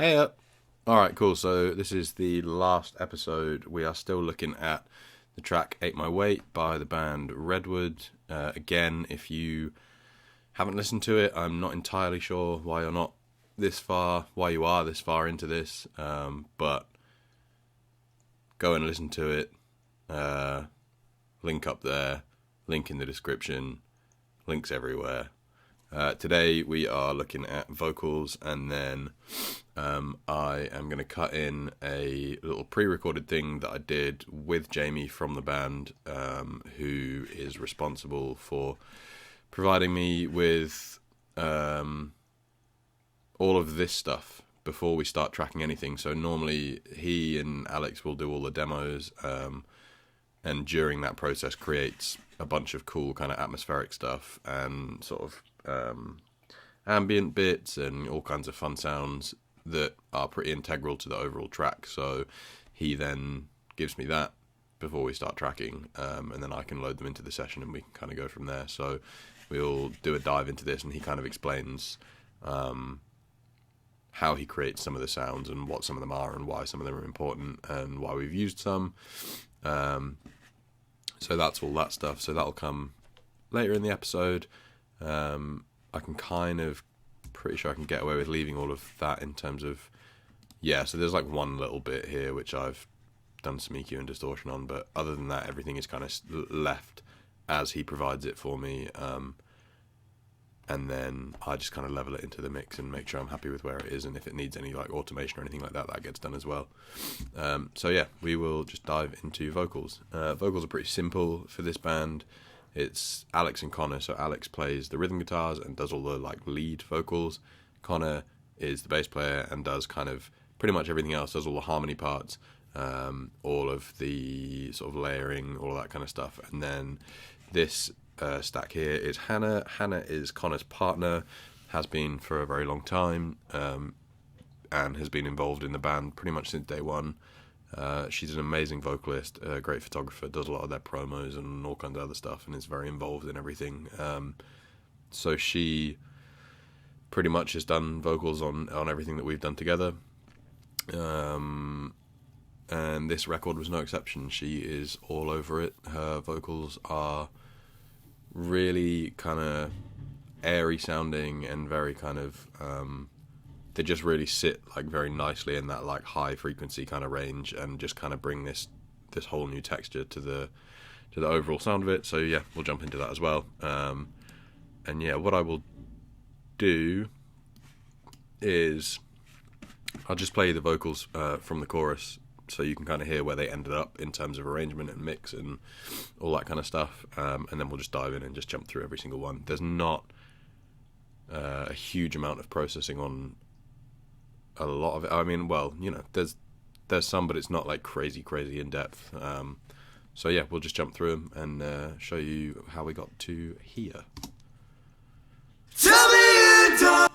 Hey up. Alright, cool. So this is the last episode. We are still looking at the track Ate My Weight by the band Redwood. Again, if you haven't listened to it, I'm not entirely sure why you are this far into this. But go and listen to it. Link up there. Link in the description. Links everywhere. Today we are looking at vocals, and then I am going to cut in a little pre-recorded thing that I did with Jamie from the band, who is responsible for providing me with all of this stuff before we start tracking anything. So normally he and Alex will do all the demos, and during that process creates a bunch of cool kind of atmospheric stuff and sort of ambient bits and all kinds of fun sounds that are pretty integral to the overall track. So he then gives me that before we start tracking, and then I can load them into the session and we can kind of go from there. So we'll do a dive into this, and he kind of explains how he creates some of the sounds and what some of them are and why some of them are important and why we've used some. So that's all that stuff. So that'll come later in the episode. I can pretty sure I can get away with leaving all of that in terms of, so there's like one little bit here which I've done some EQ and distortion on, but other than that, everything is kind of left as he provides it for me, and then I just kind of level it into the mix and make sure I'm happy with where it is, and if it needs any like automation or anything like that, that gets done as well. So yeah, we will just dive into vocals. Vocals are pretty simple for this band. It's Alex and Connor. So Alex plays the rhythm guitars and does all the like lead vocals. Connor is the bass player and does kind of pretty much everything else, does all the harmony parts, all of the sort of layering, all of that kind of stuff. And then this stack here is Hannah. Hannah is Connor's partner, has been for a very long time, and has been involved in the band pretty much since day one. She's an amazing vocalist, a great photographer, does a lot of their promos and all kinds of other stuff, and is very involved in everything. So she pretty much has done vocals on everything that we've done together. And this record was no exception. She is all over it. Her vocals are really kind of airy sounding and very kind of they just really sit like very nicely in that like high frequency kind of range, and just kind of bring this whole new texture to the overall sound of it. So yeah, we'll jump into that as well. And yeah, what I will do is I'll just play the vocals from the chorus, so you can kind of hear where they ended up in terms of arrangement and mix and all that kind of stuff, and then we'll just dive in and just jump through every single one. There's not a huge amount of processing on a lot of it. I mean, well, you know, there's some, but it's not like crazy in depth. So yeah, we'll just jump through them and show you how we got to here. Tell me you don't.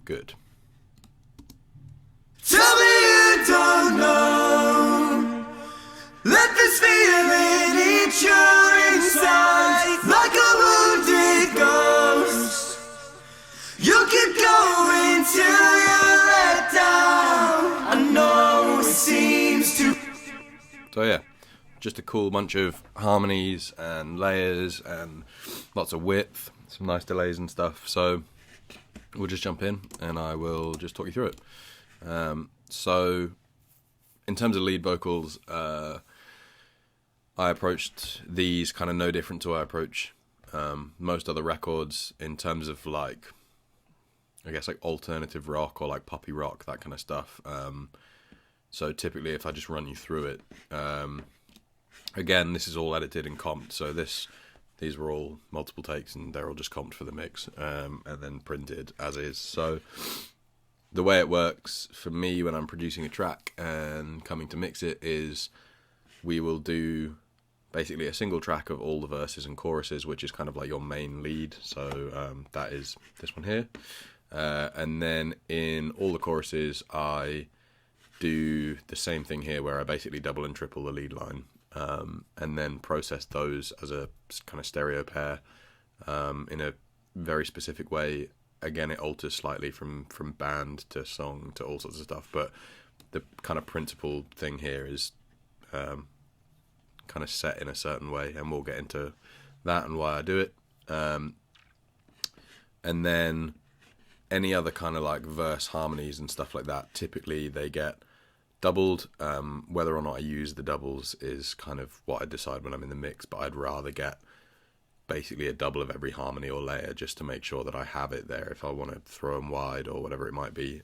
Good. Tell me you don't know. Let this feeling eat your inside like a wounded ghost. You keep going till you're let down. I know it seems to. So yeah, just a cool bunch of harmonies and layers and lots of width, some nice delays and stuff. So we'll just jump in and I will just talk you through it. So in terms of lead vocals, I approached these kind of no different to how I approach most other records in terms of like, I guess like alternative rock or like poppy rock, that kind of stuff. So typically if I just run you through it, again, this is all edited and comped. So these were all multiple takes and they're all just comped for the mix, and then printed as is. So the way it works for me when I'm producing a track and coming to mix it is we will do basically a single track of all the verses and choruses, which is kind of like your main lead. So that is this one here. And then in all the choruses, I do the same thing here where I basically double and triple the lead line, and then process those as a kind of stereo pair in a very specific way again, it alters slightly from band to song to all sorts of stuff, but the kind of principal thing here is kind of set in a certain way, and we'll get into that and why I do it. And then any other kind of like verse harmonies and stuff like that, typically they get doubled. Whether or not I use the doubles is kind of what I decide when I'm in the mix, but I'd rather get basically a double of every harmony or layer just to make sure that I have it there if I want to throw them wide or whatever it might be.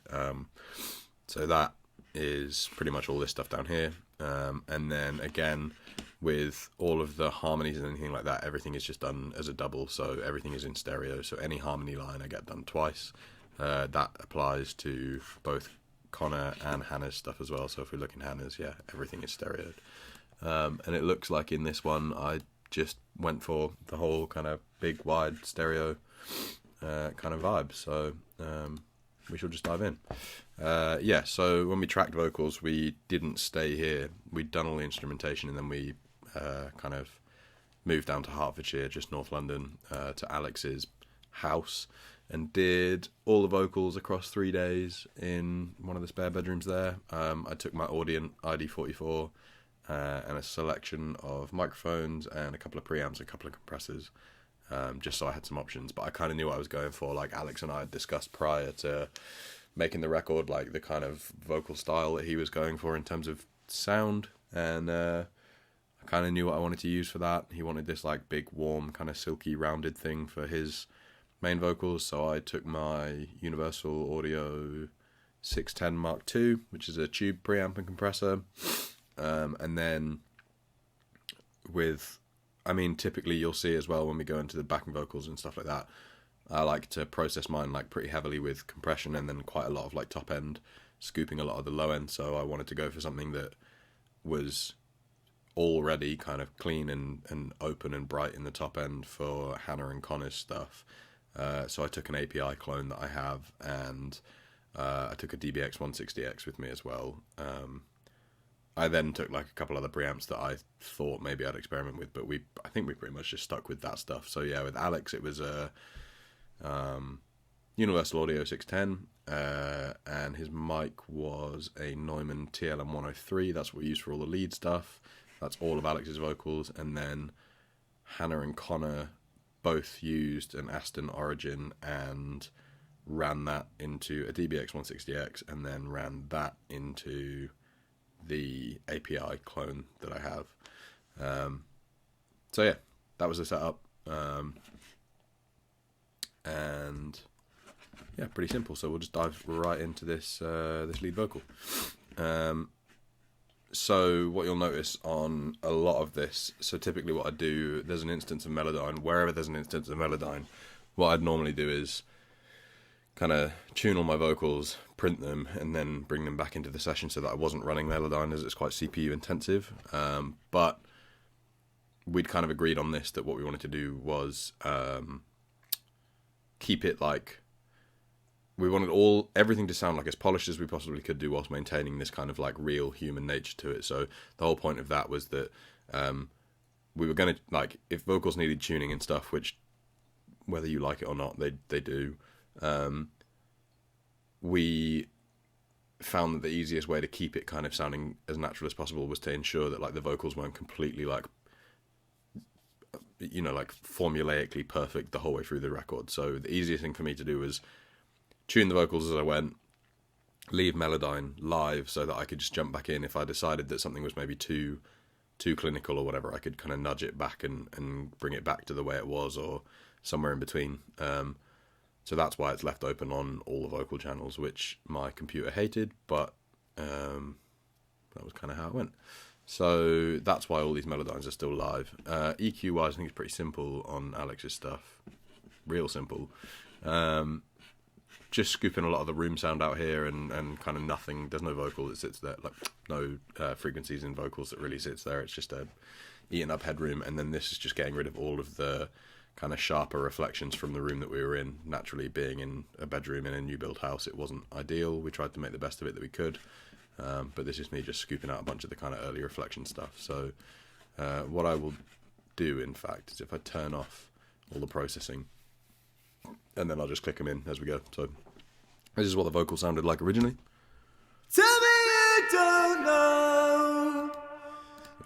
So that is pretty much all this stuff down here. And then again, with all of the harmonies and anything like that, everything is just done as a double, so everything is in stereo. So any harmony line I get done twice. That applies to both Connor and Hannah's stuff as well. So if we look in Hannah's, yeah, everything is stereoed. And it looks like in this one I just went for the whole kind of big wide stereo kind of vibe. So we shall just dive in. Yeah, so when we tracked vocals, we didn't stay here. We'd done all the instrumentation, and then we kind of moved down to Hertfordshire, just North London, to Alex's house, and did all the vocals across 3 days in one of the spare bedrooms there. I took my Audient ID44 and a selection of microphones and a couple of preamps and a couple of compressors, just so I had some options. But I kind of knew what I was going for. Like Alex and I had discussed prior to making the record, like the kind of vocal style that he was going for in terms of sound, and I kind of knew what I wanted to use for that. He wanted this like big, warm, kind of silky, rounded thing for his main vocals, so I took my Universal Audio 610 Mark II, which is a tube preamp and compressor, and then with, I mean, typically you'll see as well when we go into the backing vocals and stuff like that, I like to process mine like pretty heavily with compression, and then quite a lot of like top end, scooping a lot of the low end. So I wanted to go for something that was already kind of clean and open and bright in the top end for Hannah and Connor's stuff. So I took an API clone that I have, and I took a DBX 160X with me as well. I then took like a couple other preamps that I thought maybe I'd experiment with, but I think we pretty much just stuck with that stuff. So yeah, with Alex it was a Universal Audio 610, and his mic was a Neumann TLM 103. That's what we used for all the lead stuff. That's all of Alex's vocals. And then Hannah and Connor both used an Aston Origin and ran that into a DBX 160X, and then ran that into the API clone that I have. So yeah, that was the setup. And yeah, pretty simple. So we'll just dive right into this this lead vocal. So what you'll notice on a lot of this, so typically what I do, there's an instance of Melodyne. Wherever there's an instance of Melodyne, what I'd normally do is kind of tune all my vocals, print them, and then bring them back into the session so that I wasn't running Melodyne, as it's quite CPU intensive. But we'd kind of agreed on this, that what we wanted to do was keep it like, we wanted everything to sound like as polished as we possibly could do, whilst maintaining this kind of like real human nature to it. So the whole point of that was that we were going to, like, if vocals needed tuning and stuff, which whether you like it or not, they do, we found that the easiest way to keep it kind of sounding as natural as possible was to ensure that like the vocals weren't completely like, you know, like formulaically perfect the whole way through the record. So the easiest thing for me to do was tune the vocals as I went, leave Melodyne live so that I could just jump back in if I decided that something was maybe too clinical or whatever. I could kind of nudge it back and bring it back to the way it was, or somewhere in between. So that's why it's left open on all the vocal channels, which my computer hated, but that was kind of how it went. So that's why all these Melodynes are still live. EQ wise, I think it's pretty simple on Alex's stuff. Real simple. Just scooping a lot of the room sound out here, and kind of nothing. There's no vocal that sits there, like no frequencies in vocals that really sits there. It's just a eaten up headroom, and then this is just getting rid of all of the kind of sharper reflections from the room that we were in. Naturally, being in a bedroom in a new build house, it wasn't ideal. We tried to make the best of it that we could, but this is me just scooping out a bunch of the kind of early reflection stuff. So what I will do, in fact, is if I turn off all the processing, and then I'll just click them in as we go. So this is what the vocal sounded like originally. Tell me you don't know.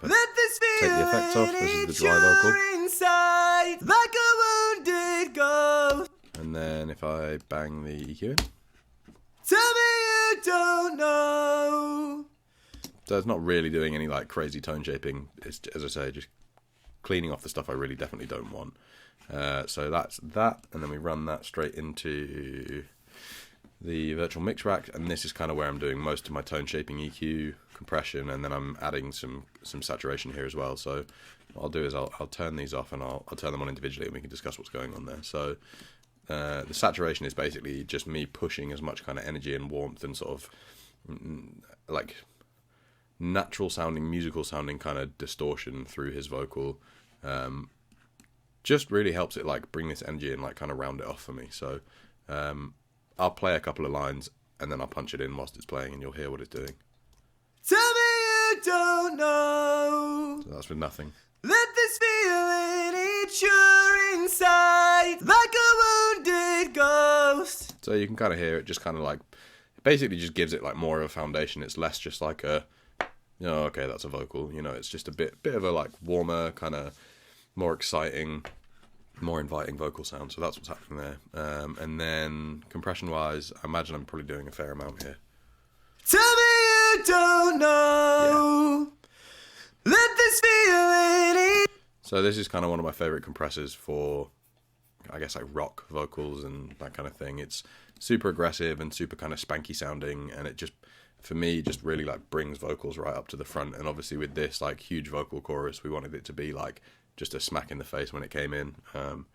Let this Take the effects off. This is the dry vocal. inside, like a wounded ghost. And then if I bang the EQ in. Tell me you don't know. So it's not really doing any like crazy tone shaping. It's, as I say, just cleaning off the stuff I really definitely don't want. So that's that, and then we run that straight into the virtual mix rack, and this is kind of where I'm doing most of my tone shaping, EQ, compression, and then I'm adding some saturation here as well. So what I'll do is I'll turn these off, and I'll turn them on individually, and we can discuss what's going on there. So the saturation is basically just me pushing as much kind of energy and warmth and sort of like natural sounding, musical sounding kind of distortion through his vocal. Just really helps it like bring this energy and like kind of round it off for me. So I'll play a couple of lines and then I'll punch it in whilst it's playing, and you'll hear what it's doing. Tell me you don't know. So that's with nothing. Let this feeling eat your inside, like a wounded ghost. So you can kind of hear it just kind of like, basically just gives it like more of a foundation. It's less just like a, you know, okay, that's a vocal. You know, it's just a bit of a like warmer, kind of more exciting, more inviting vocal sound. So that's what's happening there. And then compression-wise, I imagine I'm probably doing a fair amount here. Tell me you don't know. Yeah. Let this feeling eat. So this is kind of one of my favorite compressors for, I guess, like rock vocals and that kind of thing. It's super aggressive and super kind of spanky sounding, and it just, for me, just really like brings vocals right up to the front. And obviously with this like huge vocal chorus, we wanted it to be like just a smack in the face when it came in. And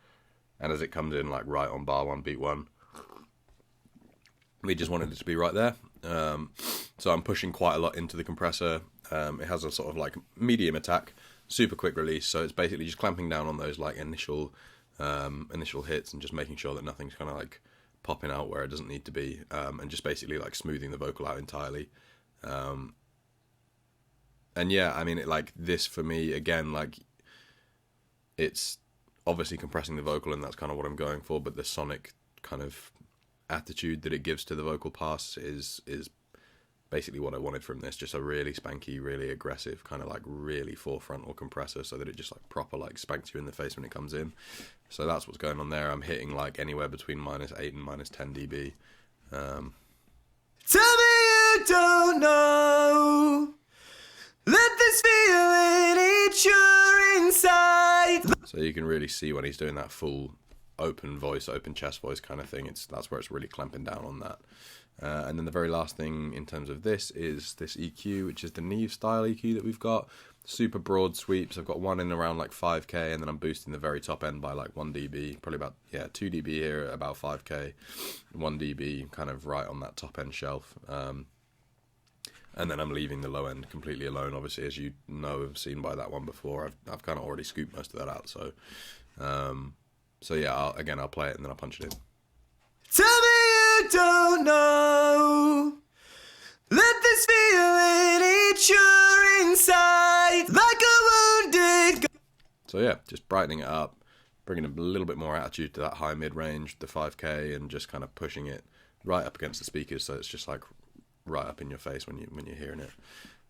as it comes in like right on bar one, beat one, we just wanted it to be right there. So I'm pushing quite a lot into the compressor. It has a sort of like medium attack, super quick release. So it's basically just clamping down on those like initial hits and just making sure that nothing's kind of like popping out where it doesn't need to be, and just basically like smoothing the vocal out entirely. And yeah, I mean, it like this for me again, like it's obviously compressing the vocal, and that's kind of what I'm going for. But the sonic kind of attitude that it gives to the vocal pass is basically what I wanted from this. Just a really spanky, really aggressive, kind of like really full frontal compressor, so that it just like proper like spanks you in the face when it comes in. So that's what's going on there. I'm hitting like anywhere between -8 and -10 dB. Tell me you don't know. Let this feeling eat your inside. So you can really see when he's doing that full open voice, open chest voice kind of thing. That's where it's really clamping down on that. And then the very last thing in terms of this is this EQ, which is the Neve style EQ that we've got. Super broad sweeps. I've got one in around like 5k, and then I'm boosting the very top end by like 1 dB, probably about 2 dB here at about 5k, 1 dB kind of right on that top end shelf. And then I'm leaving the low end completely alone. Obviously, as you know, I've seen by that one before. I've kind of already scooped most of that out. So yeah, I'll play it and then I'll punch it in. Tell me you don't know. Let this feeling eat your inside, like a wounded. So yeah, just brightening it up, bringing a little bit more attitude to that high mid range, the 5k, and just kind of pushing it right up against the speakers, so it's just like right up in your face when you're hearing it.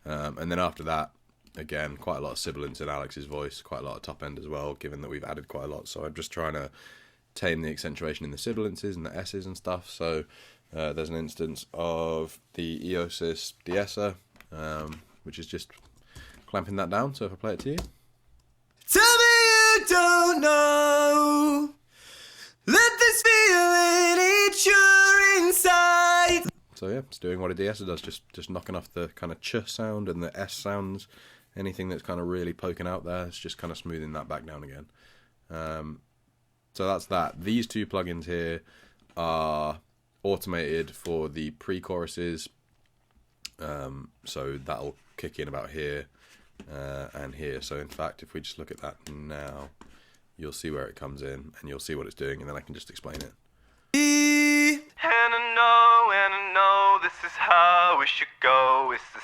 And then after that, again, quite a lot of sibilance in Alex's voice, quite a lot of top end as well, given that we've added quite a lot. So I'm just trying to tame the accentuation in the sibilances and the S's and stuff. So there's an instance of the Eosis de-esser, which is just clamping that down. So if I play it to you. Tell me you don't know. Let this feeling eat your inside. So yeah, it's doing what a de-esser does, just knocking off the kind of ch sound and the S sounds. Anything that's kind of really poking out there, it's just kind of smoothing that back down again. So that's that. These two plugins here are automated for the pre-choruses. So that'll kick in about here and here. So in fact, if we just look at that now, you'll see where it comes in and you'll see what it's doing, and then I can just explain it. And I know this is how it should go. It's the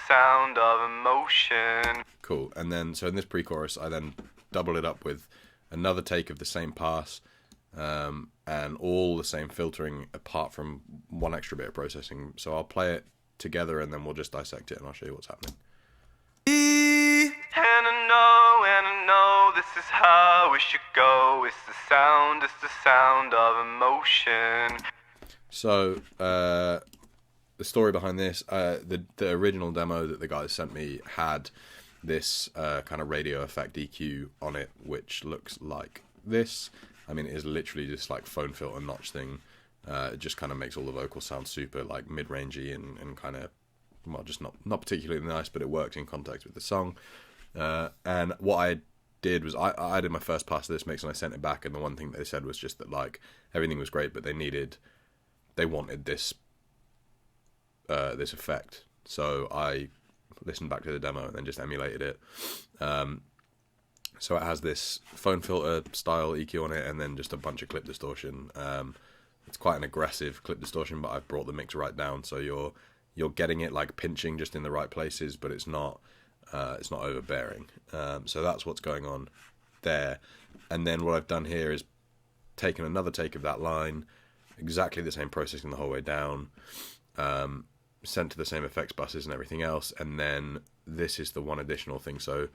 sound of emotion. Cool. And then, so in this pre-chorus, I then double it up with another take of the same pass, and all the same filtering apart from one extra bit of processing. So I'll play it together and then we'll just dissect it and I'll show you what's happening. And I know this is how it should go. It's the sound of emotion. So the story behind this, the original demo that the guys sent me had this kind of radio effect EQ on it, which looks like this. I mean, it is literally just like phone filter notch thing. It just kind of makes all the vocals sound super like mid-rangey and kind of, well, just not particularly nice, but it works in context with the song. And what I did was I did my first pass of this mix and I sent it back, and the one thing they said was just that like everything was great, but they wanted this effect. So I listened back to the demo and then just emulated it. So it has this phone filter style EQ on it and then just a bunch of clip distortion. It's quite an aggressive clip distortion, but I've brought the mix right down, so you're getting it like pinching just in the right places, but it's not overbearing. So that's what's going on there. And then what I've done here is taken another take of that line, exactly the same processing the whole way down, sent to the same effects buses and everything else, and then this is the one additional thing. So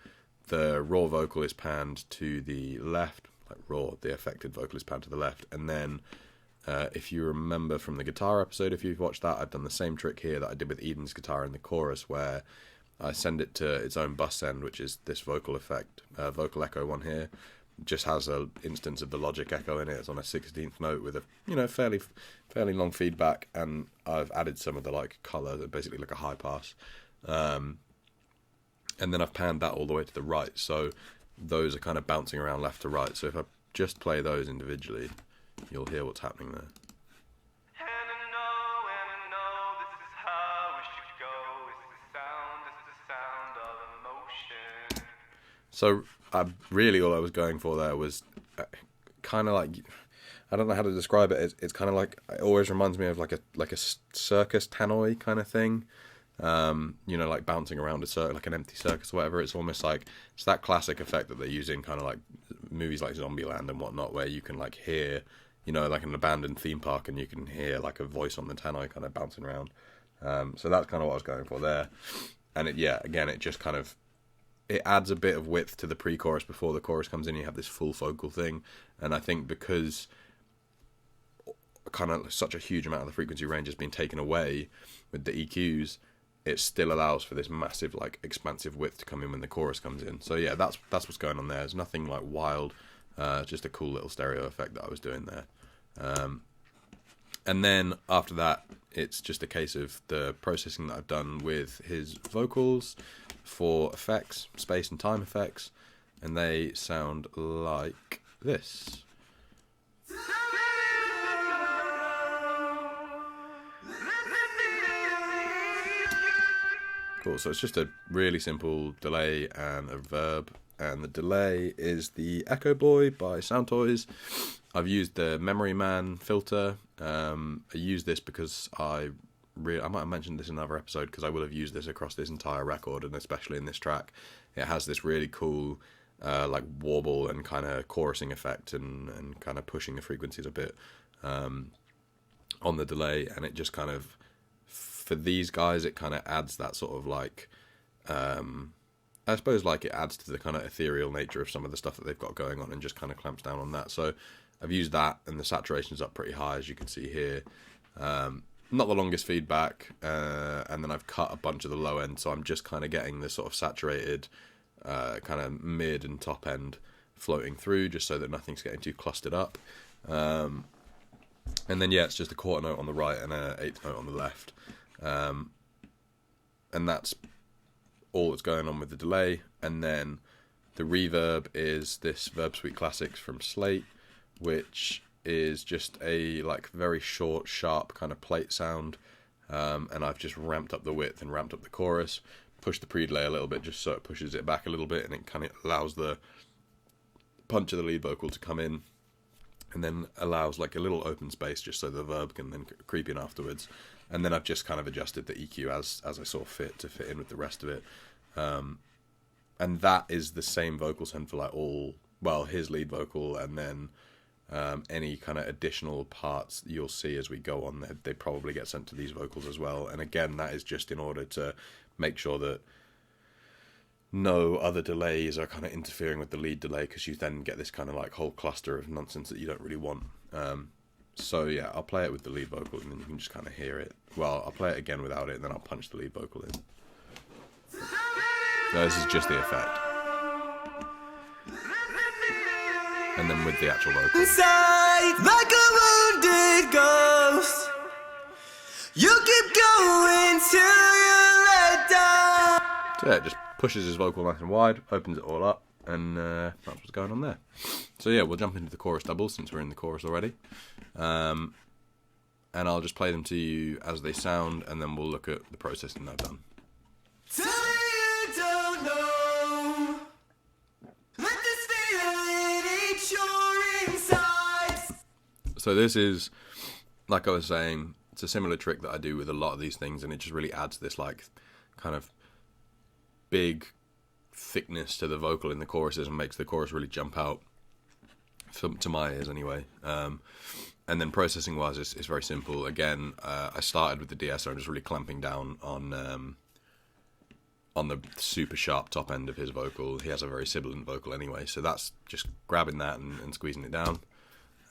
the raw vocal is panned to the left, like raw, the affected vocal is panned to the left, and then if you remember from the guitar episode, if you've watched that, I've done the same trick here that I did with Eden's guitar in the chorus, where I send it to its own bus send, which is this vocal effect, vocal echo one here. Just has an instance of the Logic echo in it. It's on a 16th note with a fairly long feedback, and I've added some of the like color, basically like a high pass, and then I've panned that all the way to the right, so those are kind of bouncing around left to right. So if I just play those individually, you'll hear what's happening there. And I know this is how it should go. It's the sound of emotion. So really all I was going for there was kind of like, I don't know how to describe it. It's kind of like, it always reminds me of like a circus tannoy kind of thing. Like bouncing around a circle, like an empty circus or whatever. It's almost like, it's that classic effect that they use in kind of like movies like Zombieland and whatnot, where you can like hear, like an abandoned theme park, and you can hear like a voice on the tannoy kind of bouncing around. So that's kind of what I was going for there. And it just kind of, it adds a bit of width to the pre-chorus before the chorus comes in. You have this full vocal thing, and I think because kind of such a huge amount of the frequency range has been taken away with the EQs, it still allows for this massive like expansive width to come in when the chorus comes in. So yeah, that's what's going on there. There's nothing like wild, just a cool little stereo effect that I was doing there. And then after that, it's just a case of the processing that I've done with his vocals for effects, space and time effects, and they sound like this. Cool, so it's just a really simple delay and a verb, and the delay is the Echo Boy by Soundtoys. I've used the Memory Man filter. I use this because I might have mentioned this in another episode, because I will have used this across this entire record, and especially in this track. It has this really cool like warble and kind of chorusing effect, and kind of pushing the frequencies a bit on the delay, and it just kind of, for these guys, it kind of adds that sort of like, I suppose like it adds to the kind of ethereal nature of some of the stuff that they've got going on, and just kind of clamps down on that. So I've used that, and the saturation's up pretty high, as you can see here. Not the longest feedback, and then I've cut a bunch of the low end, so I'm just kind of getting the sort of saturated kind of mid and top end floating through, just so that nothing's getting too clustered up. And then it's just a quarter note on the right and an eighth note on the left. And that's all that's going on with the delay. And then the reverb is this Verb Suite Classics from Slate, which is just a like very short, sharp kind of plate sound. And I've just ramped up the width and ramped up the chorus, pushed the pre-delay a little bit just so it pushes it back a little bit, and it kind of allows the punch of the lead vocal to come in, and then allows like a little open space just so the verb can then creep in afterwards. And then I've just kind of adjusted the EQ as I saw fit to fit in with the rest of it. And that is the same vocal send for like his lead vocal, and then Any kind of additional parts you'll see as we go on, they probably get sent to these vocals as well. And again, that is just in order to make sure that no other delays are kind of interfering with the lead delay, because you then get this kind of like whole cluster of nonsense that you don't really want. So yeah, I'll play it with the lead vocal and then you can just kind of hear it. Well, I'll play it again without it and then I'll punch the lead vocal in. So this is just the effect. And then with the actual vocal. Inside, like a wounded ghost, you keep going till you're let down. So yeah, it just pushes his vocal nice and wide, opens it all up, and that's what's going on there. So yeah, we'll jump into the chorus doubles since we're in the chorus already. And I'll just play them to you as they sound, and then we'll look at the processing that I've done. Tell me you don't know. Let this feeling eat your insides. So this is, like I was saying, it's a similar trick that I do with a lot of these things, and it just really adds this like kind of big thickness to the vocal in the choruses and makes the chorus really jump out, to my ears anyway. And then processing wise, it's very simple. Again, I started with the DSO and just really clamping down on the super sharp top end of his vocal. He has a very sibilant vocal anyway, so that's just grabbing that and squeezing it down.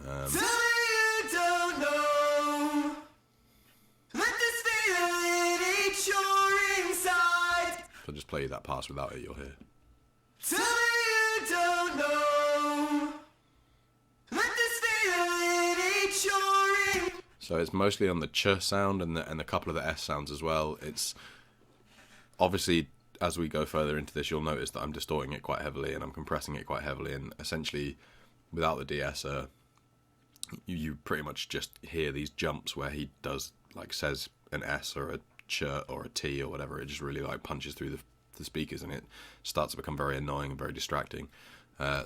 Tell me you don't know. Let this feeling eat your insides. So I'll just play you that pass without it, you'll hear. Tell me you don't know. Let this feeling eat your insides. So it's mostly on the ch sound and a couple of the s sounds as well. It's obviously, as we go further into this, you'll notice that I'm distorting it quite heavily and I'm compressing it quite heavily, and essentially without the de-esser, you pretty much just hear these jumps where he does, like, says an S or a ch or a T or whatever. It just really like punches through the speakers, and it starts to become very annoying and very distracting.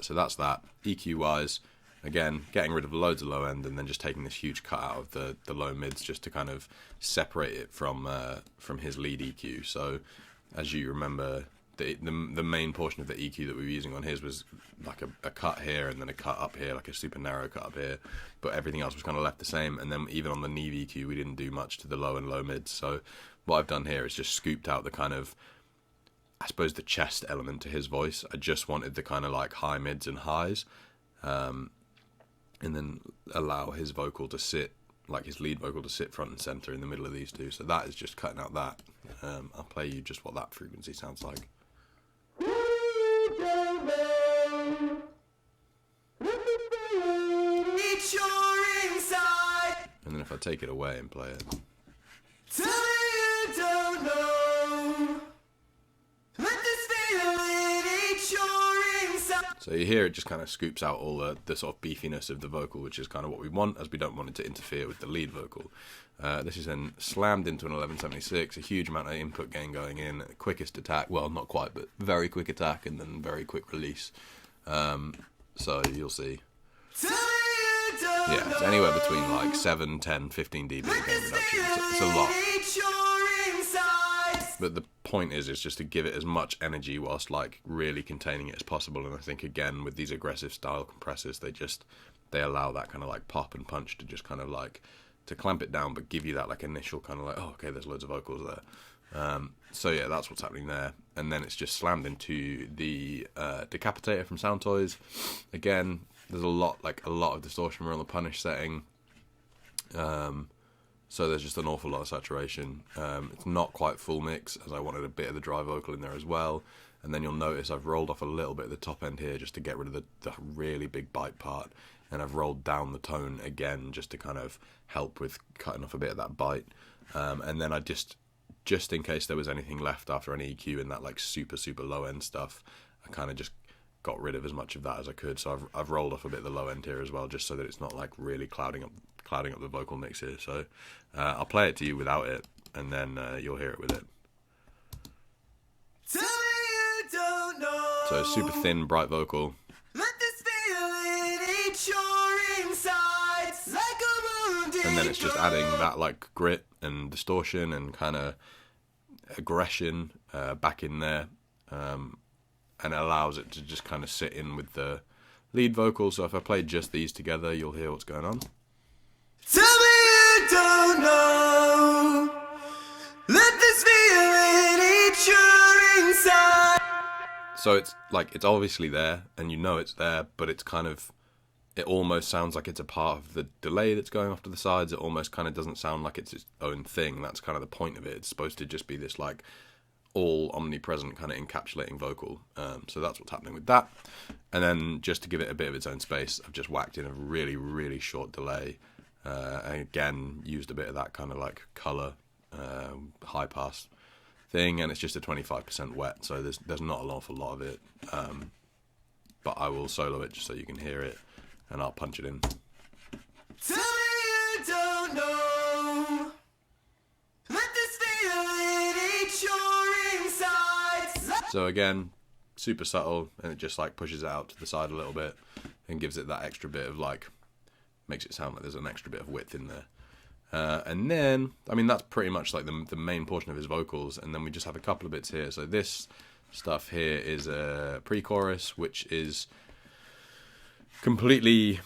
So that's that. EQ wise, again, getting rid of loads of low end and then just taking this huge cut out of the low mids just to kind of separate it from his lead EQ. So as you remember, the main portion of the EQ that we were using on his was like a cut here and then a cut up here, like a super narrow cut up here, but everything else was kind of left the same. And then even on the Neve EQ, we didn't do much to the low and low mids. So what I've done here is just scooped out the kind of, I suppose, the chest element to his voice. I just wanted the kind of like high mids and highs, and then allow his vocal to sit, like his lead vocal to sit front and center in the middle of these two. So that is just cutting out that. I'll play you just what that frequency sounds like. Eat your inside. And then if I take it away and play it. Tell me you don't know. Let this feeling eat your inside. So you hear it just kind of scoops out all the sort of beefiness of the vocal, which is kind of what we want, as we don't want it to interfere with the lead vocal. This is then slammed into an 1176, a huge amount of input gain going in, quickest attack, well, not quite, but very quick attack, and then very quick release. So you'll see. Tell me you don't Yeah, it's anywhere between like 7, 10, 15 dB of gain reduction. It's a lot. eat your insides. But the point is just to give it as much energy whilst like really containing it as possible. And I think again with these aggressive style compressors, they allow that kind of like pop and punch to just kind of like to clamp it down, but give you that like initial kind of like, oh, okay, there's loads of vocals there. So yeah, that's what's happening there. And then it's just slammed into the decapitator from Sound Toys. Again, there's a lot of distortion. We're on the punish setting. So there's just an awful lot of saturation. It's not quite full mix, as I wanted a bit of the dry vocal in there as well. And then you'll notice I've rolled off a little bit of the top end here just to get rid of the really big bite part. And I've rolled down the tone again just to kind of help with cutting off a bit of that bite. And then I just in case there was anything left after any EQ in that like super, super low end stuff, I kind of just got rid of as much of that as I could. So I've rolled off a bit of the low end here as well, just so that it's not like really clouding up the vocal mix here. So I'll play it to you without it, and then you'll hear it with it. Tell me you don't know. So super thin, bright vocal. Let this feeling eat your insides like a wounded And then it's just adding that like grit and distortion and kind of aggression back in there, and it allows it to just kind of sit in with the lead vocal, so if I played just these together, you'll hear what's going on. Tell me you don't know. Let this feeling eat your inside. So it's like, it's obviously there, and you know it's there, but it's kind of, it almost sounds like it's a part of the delay that's going off to the sides. It almost kind of doesn't sound like it's its own thing. That's kind of the point of it. It's supposed to just be this like all omnipresent kind of encapsulating vocal. So that's what's happening with that. And then just to give it a bit of its own space, I've just whacked in a really, really short delay. And again, used a bit of that kind of like color, high pass thing, and it's just a 25% wet, so there's not an awful lot of it. But I will solo it just so you can hear it, and I'll punch it in. Tell me you don't know. Let this feeling eat your insides. So again, super subtle, and it just like pushes it out to the side a little bit and gives it that extra bit of like, makes it sound like there's an extra bit of width in there. And then, I mean, that's pretty much like the main portion of his vocals, and then we just have a couple of bits here. So this stuff here is a pre-chorus, which is completely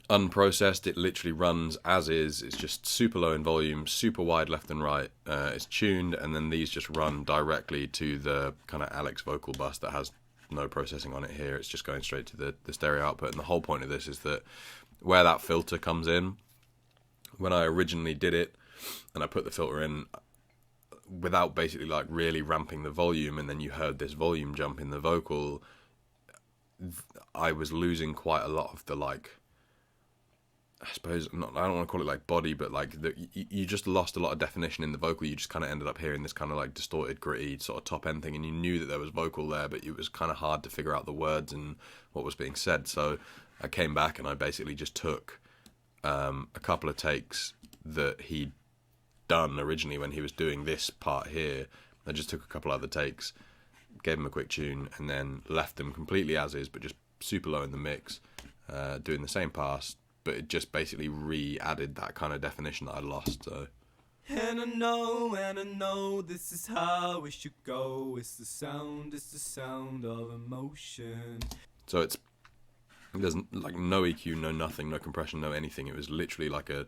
unprocessed. It literally runs as is. It's just super low in volume, super wide left and right. It's tuned, and then these just run directly to the kind of Alex vocal bus that has no processing on it here. It's just going straight to the stereo output. And the whole point of this is that where that filter comes in, when I originally did it and I put the filter in without basically like really ramping the volume, and then you heard this volume jump in the vocal, I was losing quite a lot of the like, I suppose, not, I don't want to call it like body, but like you just lost a lot of definition in the vocal. You just kind of ended up hearing this kind of like distorted, gritty sort of top end thing, and you knew that there was vocal there, but it was kind of hard to figure out the words and what was being said. So I came back and I basically just took a couple of takes that he'd done originally when he was doing this part here. I just took a couple other takes, gave him a quick tune, and then left them completely as is, but just super low in the mix, doing the same pass, but it just basically re-added that kind of definition that I lost. So. And I know this is how it should go. It's the sound of emotion. So there's like no EQ, no nothing, no compression, no anything. It was literally like a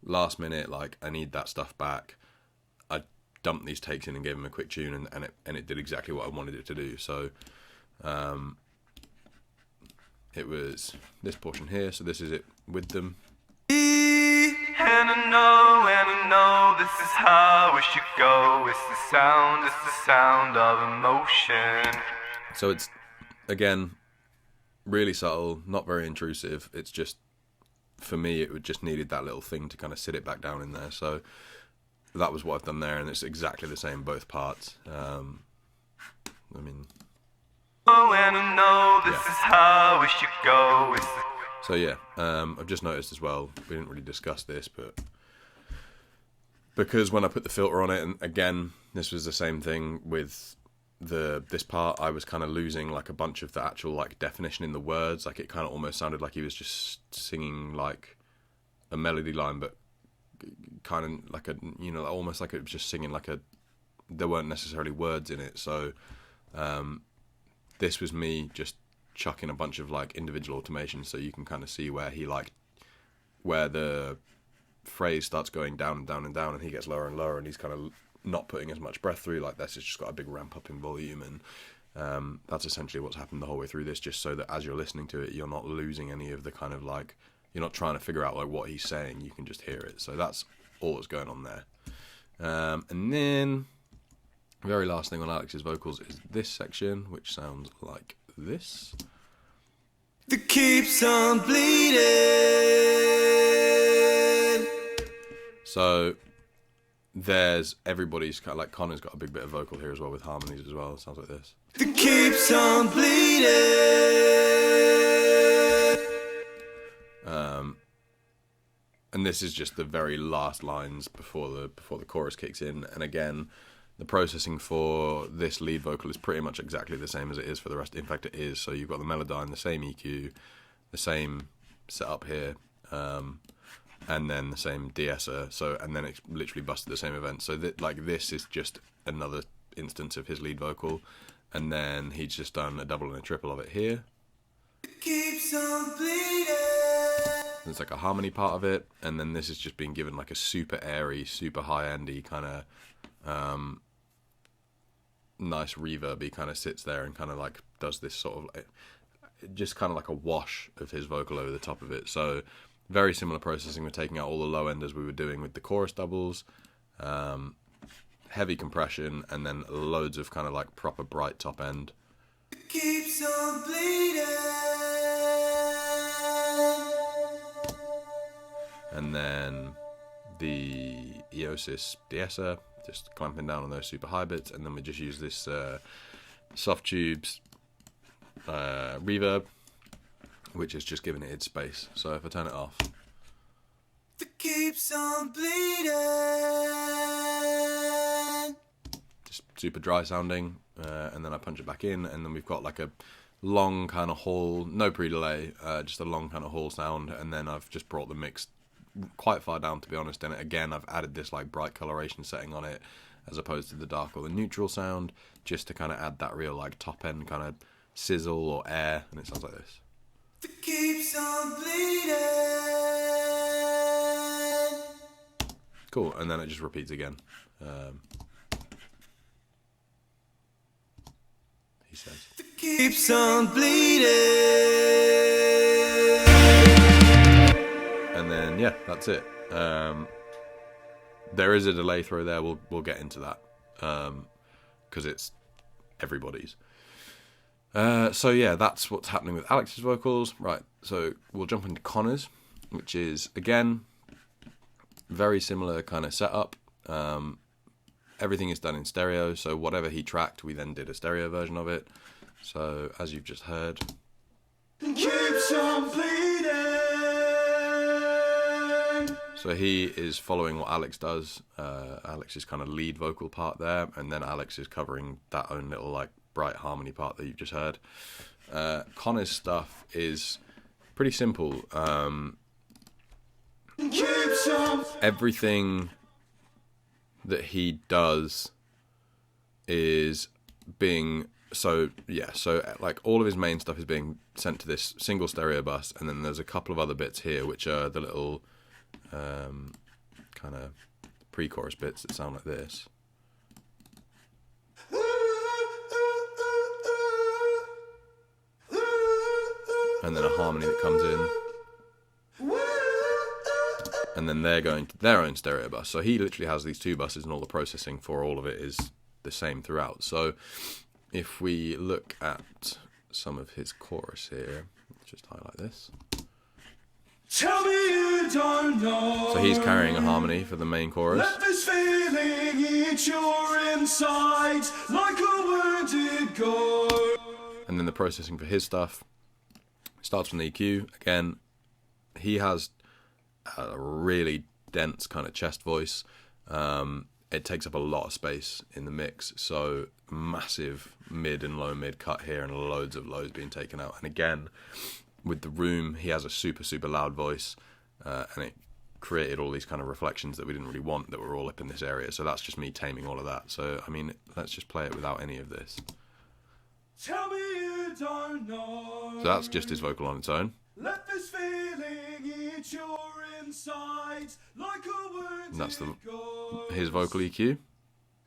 last minute, like, I need that stuff back. I dumped these takes in and gave him a quick tune, and it did exactly what I wanted it to do. So it was this portion here, so this is it with them. And I know this is how it should go. It's the sound of emotion. So it's, again, really subtle, not very intrusive. It's just, for me, it would just needed that little thing to kind of sit it back down in there. So that was what I've done there, and it's exactly the same both parts. I mean, oh, and I know this is how it should go. So yeah, I've just noticed as well, we didn't really discuss this, but because when I put the filter on it, and again, this was the same thing with this part, I was kind of losing like a bunch of the actual like definition in the words. Like it kind of almost sounded like he was just singing like a melody line, but kind of like a, you know, almost like it was just singing like there weren't necessarily words in it. So this was me just chucking a bunch of like individual automations, so you can kind of see where where the phrase starts going down and down and down, and he gets lower and lower, and he's kind of not putting as much breath through. Like this, it's just got a big ramp up in volume, and that's essentially what's happened the whole way through this, just so that as you're listening to it, you're not losing any of the kind of like, you're not trying to figure out like what he's saying, you can just hear it. So that's all that's going on there. And then the very last thing on Alex's vocals is this section, which sounds like this. That keeps on bleeding. So there's everybody's kind of like, Connor's got a big bit of vocal here as well with harmonies as well. It sounds like this. That keeps on bleeding. And this is just the very last lines before the chorus kicks in. And again, the processing for this lead vocal is pretty much exactly the same as it is for the rest. In fact, it is. So you've got the Melodyne, the same EQ, the same setup here, and then the same de-esser. So, and then it's literally busted the same event. So like this is just another instance of his lead vocal, and then he's just done a double and a triple of it here. Keeps on bleeding. There's like a harmony part of it, and then this is just being given like a super airy, super high-endy kind of nice reverb. Kind of sits there and kind of like does this sort of like, just kind of like a wash of his vocal over the top of it. So very similar processing. We're taking out all the low end as we were doing with the chorus doubles, heavy compression, and then loads of kind of like proper bright top end. Keeps on bleeding. And then the Eosis de-esser, just clamping down on those super high bits, and then we just use this soft tubes reverb, which is just giving it its space. So if I turn it off, It keeps on bleeding. just super dry sounding, and then I punch it back in, and then we've got like a long kind of hall, no pre-delay, just a long kind of hall sound, and then I've just brought the mix quite far down, to be honest, and again I've added this like bright coloration setting on it as opposed to the dark or the neutral sound, just to kind of add that real like top end kind of sizzle or air, and it sounds like this. It keeps on bleeding. Cool, and then it just repeats again. He says. It keeps on bleeding. And then yeah, that's it. There is a delay throw there. We'll get into that because it's everybody's. So yeah, that's what's happening with Alex's vocals. Right, so we'll jump into Connor's, which is again very similar kind of setup. Everything is done in stereo, so whatever he tracked, we then did a stereo version of it. So as you've just heard, Keeps on bleeding. so he is following what Alex does. Alex's kind of lead vocal part there, and then Alex is covering that own little like bright harmony part that you've just heard. Connor's stuff is pretty simple. Keeps on. Everything that he does is being so like all of his main stuff is being sent to this single stereo bus, and then there's a couple of other bits here which are the little kind of pre-chorus bits that sound like this. And then a harmony that comes in, and then they're going to their own stereo bus. So he literally has these two buses, and all the processing for all of it is the same throughout. So if we look at some of his chorus here, let's just highlight this. Tell me you don't know. So he's carrying a harmony for the main chorus. Let this feeling eat your insides like a wounded goat. And then the processing for his stuff starts from the EQ. Again, he has a really dense kind of chest voice. It takes up a lot of space in the mix, so massive mid and low mid cut here, and loads of lows being taken out. And again, with the room, he has a super loud voice, and it created all these kind of reflections that we didn't really want, that were all up in this area. So that's just me taming all of that. So I mean, let's just play it without any of this. Tell me you don't know. So that's just his vocal on its own. Let this feeling eat your insides like a wounded And that's goat. his vocal EQ.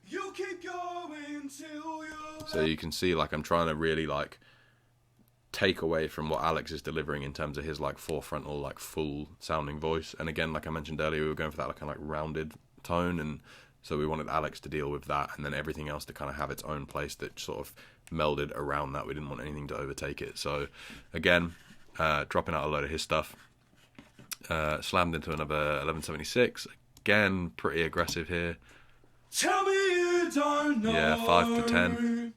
You keep going till you. So you can see, like, I'm trying to really like take away from what Alex is delivering in terms of his like forefrontal, like full sounding voice. And again, like I mentioned earlier, we were going for that like kind of like rounded tone, and so we wanted Alex to deal with that, and then everything else to kind of have its own place that sort of melded around that. We didn't want anything to overtake it. So again, dropping out a load of his stuff, slammed into another 1176. Again, pretty aggressive here. Tell me you don't know. Yeah, 5 to 10.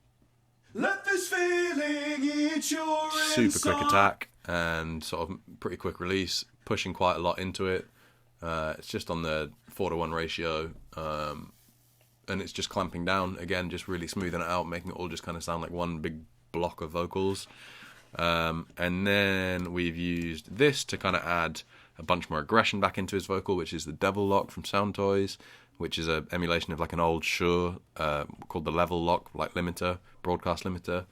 Let this feeling eat your Super quick inside. attack and sort of pretty quick release, pushing quite a lot into it. It's just on the 4-to-1 ratio, and it's just clamping down again, just really smoothing it out, making it all just kind of sound like one big block of vocals. And then we've used this to kind of add a bunch more aggression back into his vocal, which is the Devil Lock from Sound Toys, which is an emulation of like an old Shure called the Level Lock, like limiter, broadcast limiter.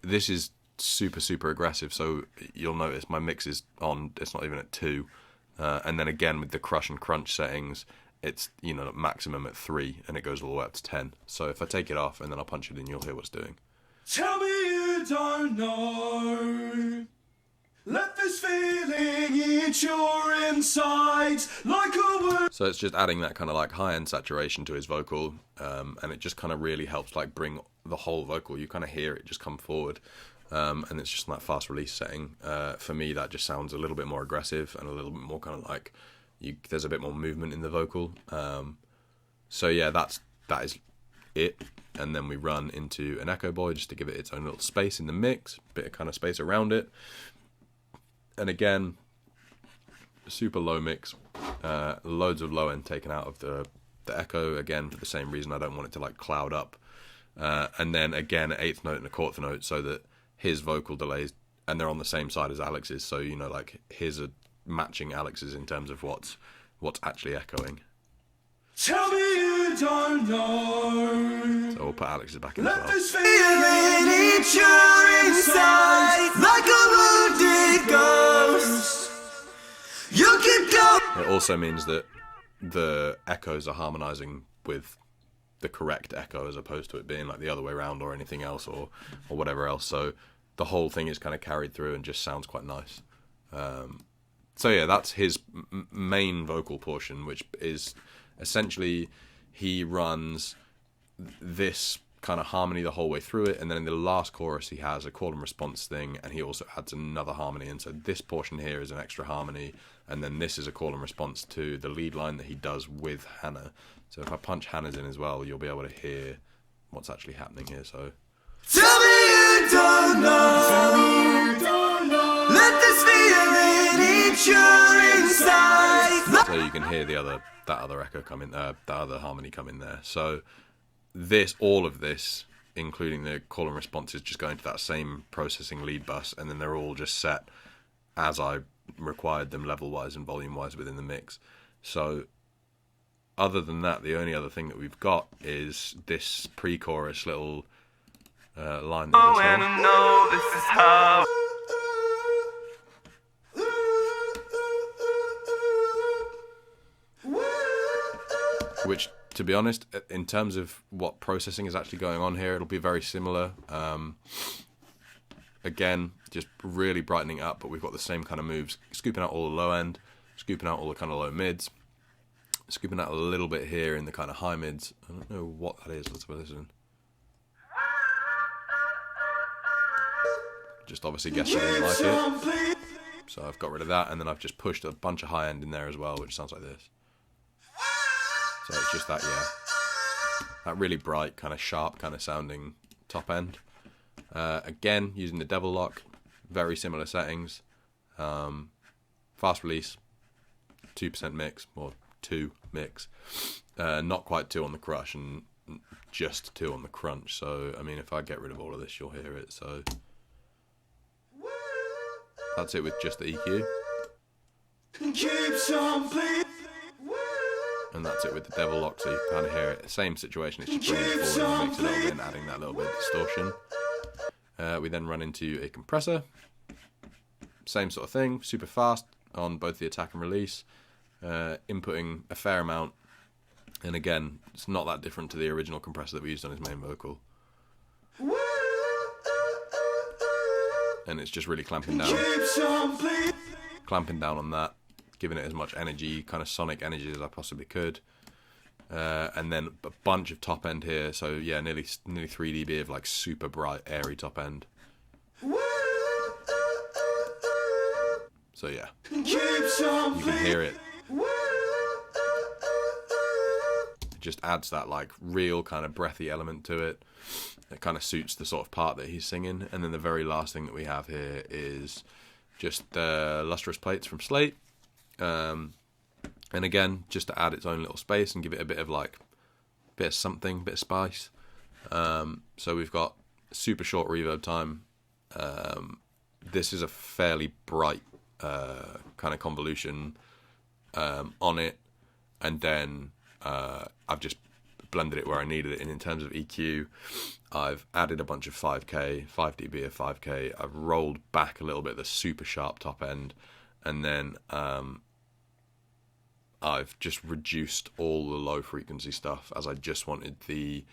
This is super aggressive. So you'll notice my mix is on, it's not even at 2. And then again with the crush and crunch settings, it's, you know, maximum at 3, and it goes all the way up to 10. So if I take it off and then I'll punch it in, you'll hear what it's doing. Tell me you don't know. Let this feeling eat your insides like a wound. So it's just adding that kind of like high-end saturation to his vocal, and it just kind of really helps like bring the whole vocal. You kind of hear it just come forward, and it's just that fast release setting. For me, that just sounds a little bit more aggressive and a little bit more kind of like there's a bit more movement in the vocal. So yeah, that is it. And then we run into an Echo Boy just to give it its own little space in the mix, bit of kind of space around it. And again, super low mix, loads of low end taken out of the echo, again for the same reason. I don't want it to like cloud up. And then again, 8th note and a 1/4 note, so that his vocal delays, and they're on the same side as Alex's, so you know, like his are matching Alex's in terms of what's actually echoing. Tell me you don't know. So we'll put Alex's back in as well. Let this feeling eat your inside like a wounded ghost. You keep going. It also means that the echoes are harmonizing with the correct echo, as opposed to it being like the other way around or anything else or whatever else. So the whole thing is kind of carried through and just sounds quite nice. So yeah, that's his main vocal portion, which is essentially he runs this kind of harmony the whole way through it, and then in the last chorus he has a call and response thing, and he also adds another harmony. And so this portion here is an extra harmony, and then this is a call and response to the lead line that he does with Hannah. So if I punch Hannah's in as well, you'll be able to hear what's actually happening here. So Tell me you don't know. Let this feeling eat your inside. so you can hear that other echo come in, that other harmony come in there. So all of this, including the call and response, is just going to that same processing lead bus, and then they're all just set as I required them, level wise and volume wise, within the mix. So other than that, the only other thing that we've got is this pre-chorus little line. Oh, and I know this is how. Which, to be honest, in terms of what processing is actually going on here, it'll be very similar. Again, just really brightening it up, but we've got the same kind of moves, scooping out all the low end, scooping out all the kind of low mids, scooping out a little bit here in the kind of high mids. I don't know what that is. Let's listen. Just obviously guessed I didn't like it, so I've got rid of that, and then I've just pushed a bunch of high end in there as well, which sounds like this. So it's just that, yeah, that really bright, kind of sharp, kind of sounding top end. Again, using the Devil Lock, very similar settings. Fast release, 2% mix, or 2 mix. Not quite 2 on the crush, and just 2 on the crunch. So, I mean, if I get rid of all of this, you'll hear it. So that's it with just the EQ. And that's it with the Devil Lock, so you kind of hear it. Same situation, it's just bringing it forward in the mix a little bit and adding that little bit of distortion. We then run into a compressor. Same sort of thing, super fast on both the attack and release. Inputting a fair amount. And again, it's not that different to the original compressor that we used on his main vocal. And it's just really clamping down on that, giving it as much energy, kind of sonic energy, as I possibly could. And then a bunch of top end here, so yeah, nearly 3 dB of like super bright, airy top end. So yeah, you can hear it. It just adds that like real kind of breathy element to it. It kind of suits the sort of part that he's singing. And then the very last thing that we have here is just the lustrous plates from Slate. And again, just to add its own little space and give it a bit of like, bit of something, bit of spice. So we've got super short reverb time. This is a fairly bright kind of convolution on it. And then I've just blended it where I needed it. And in terms of EQ, I've added a bunch of 5K, 5 dB of 5K. I've rolled back a little bit the super sharp top end, and then I've just reduced all the low frequency stuff, as I just wanted the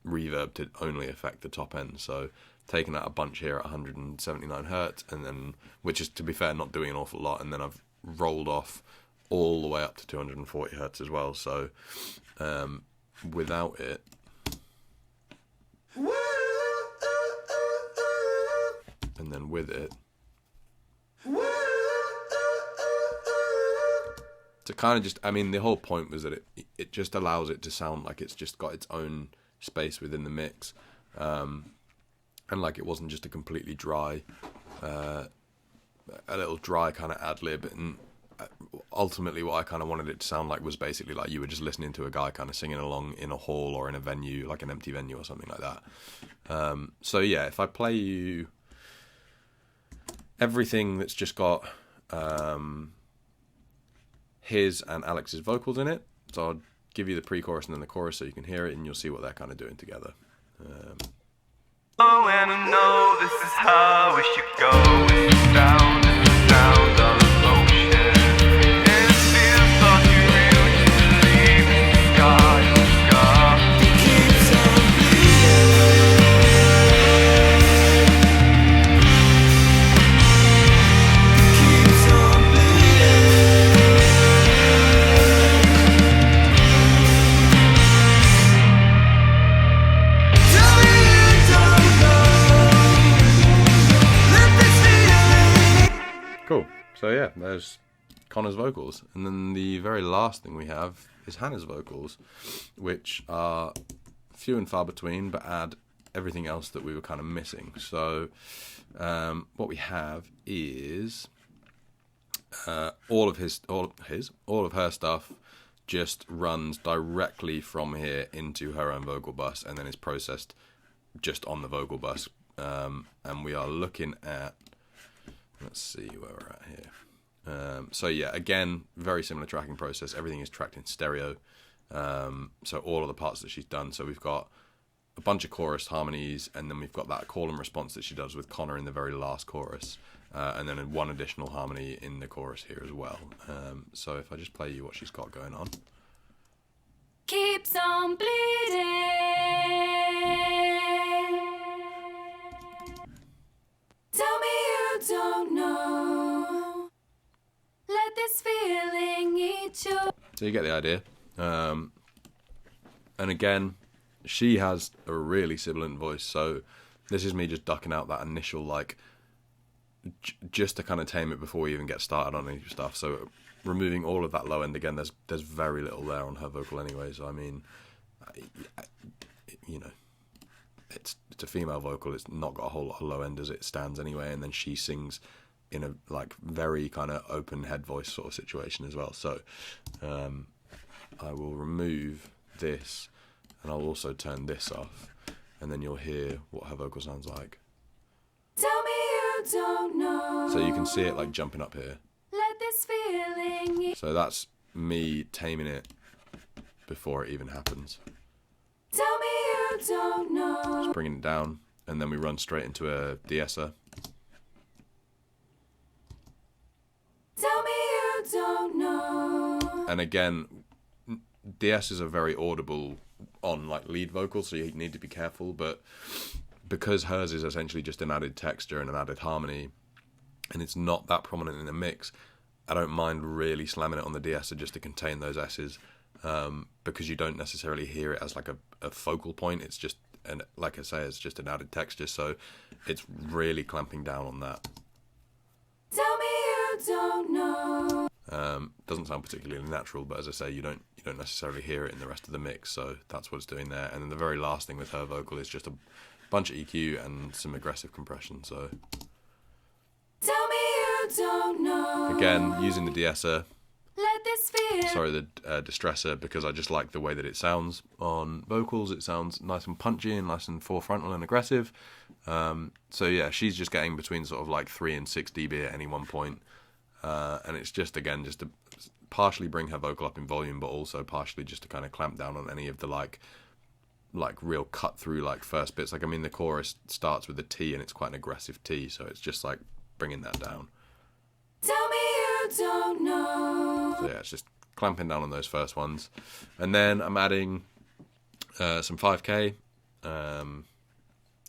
reverb to only affect the top end. So taking out a bunch here at 179 hertz, and then, which is, to be fair, not doing an awful lot, and then I've rolled off all the way up to 240 hertz as well. So without it, and then with it, to kind of just, I mean, the whole point was that it just allows it to sound like it's just got its own space within the mix, and like it wasn't just a completely dry, a little dry kind of ad lib. And ultimately what I kind of wanted it to sound like was basically like you were just listening to a guy kind of singing along in a hall or in a venue, like an empty venue or something like that. So yeah, if I play you everything that's just got his and Alex's vocals in it, so I'll give you the pre-chorus and then the chorus so you can hear it, and you'll see what they're kind of doing together. Oh, and I know this is how it should go. It's the sound of emotion. It feels like you really believe in the sky, the sky. It keeps on bleeding. It keeps on bleeding. Tell me you don't know. Let this feeling. Cool. So yeah, there's Connor's vocals, and then the very last thing we have is Hannah's vocals, which are few and far between, but add everything else that we were kind of missing. So what we have is all of her stuff just runs directly from here into her own vocal bus, and then is processed just on the vocal bus. And we are looking at, let's see where we're at here. So yeah, again, very similar tracking process. Everything is tracked in stereo. So all of the parts that she's done. So we've got a bunch of chorus harmonies, and then we've got that call and response that she does with Connor in the very last chorus, and then one additional harmony in the chorus here as well. So if I just play you what she's got going on. Keeps on bleeding. Tell me you don't know. Let this feeling eat you. So you get the idea. And again, she has a really sibilant voice, so this is me just ducking out that initial, like, just to kind of tame it before we even get started on any stuff. So removing all of that low end, again, there's very little there on her vocal anyway. So I mean, you know, it's a female vocal. It's not got a whole lot of low end as it stands anyway. And then she sings in a like very kind of open head voice sort of situation as well. So I will remove this, and I'll also turn this off, and then you'll hear what her vocal sounds like. Tell me you don't know. So you can see it like jumping up here. Let this feeling eat. So that's me taming it before it even happens. Tell me you don't know. Just bringing it down, and then we run straight into a de-esser. Tell me you don't know. And again, de-essers are very audible on like lead vocals, so you need to be careful. But because hers is essentially just an added texture and an added harmony, and it's not that prominent in the mix, I don't mind really slamming it on the de-esser just to contain those S's, because you don't necessarily hear it as like a focal point. It's just, and like I say, it's just an added texture, so it's really clamping down on that. Tell me you don't know. Doesn't sound particularly natural, but as I say, you don't necessarily hear it in the rest of the mix, so that's what it's doing there. And then the very last thing with her vocal is just a bunch of EQ and some aggressive compression. So Tell me you don't know. again, using the de-esser, Let this feel. the distressor, because I just like the way that it sounds on vocals. It sounds nice and punchy and nice and forefrontal and aggressive. So yeah, she's just getting between sort of like 3 and 6 dB at any one point. And it's just, again, just a partially bring her vocal up in volume, but also partially just to kind of clamp down on any of the like real cut through like first bits. Like, I mean, the chorus starts with a T and it's quite an aggressive T, so it's just like bringing that down. Tell me you don't know. So yeah, it's just clamping down on those first ones. And then I'm adding some 5K, 2.5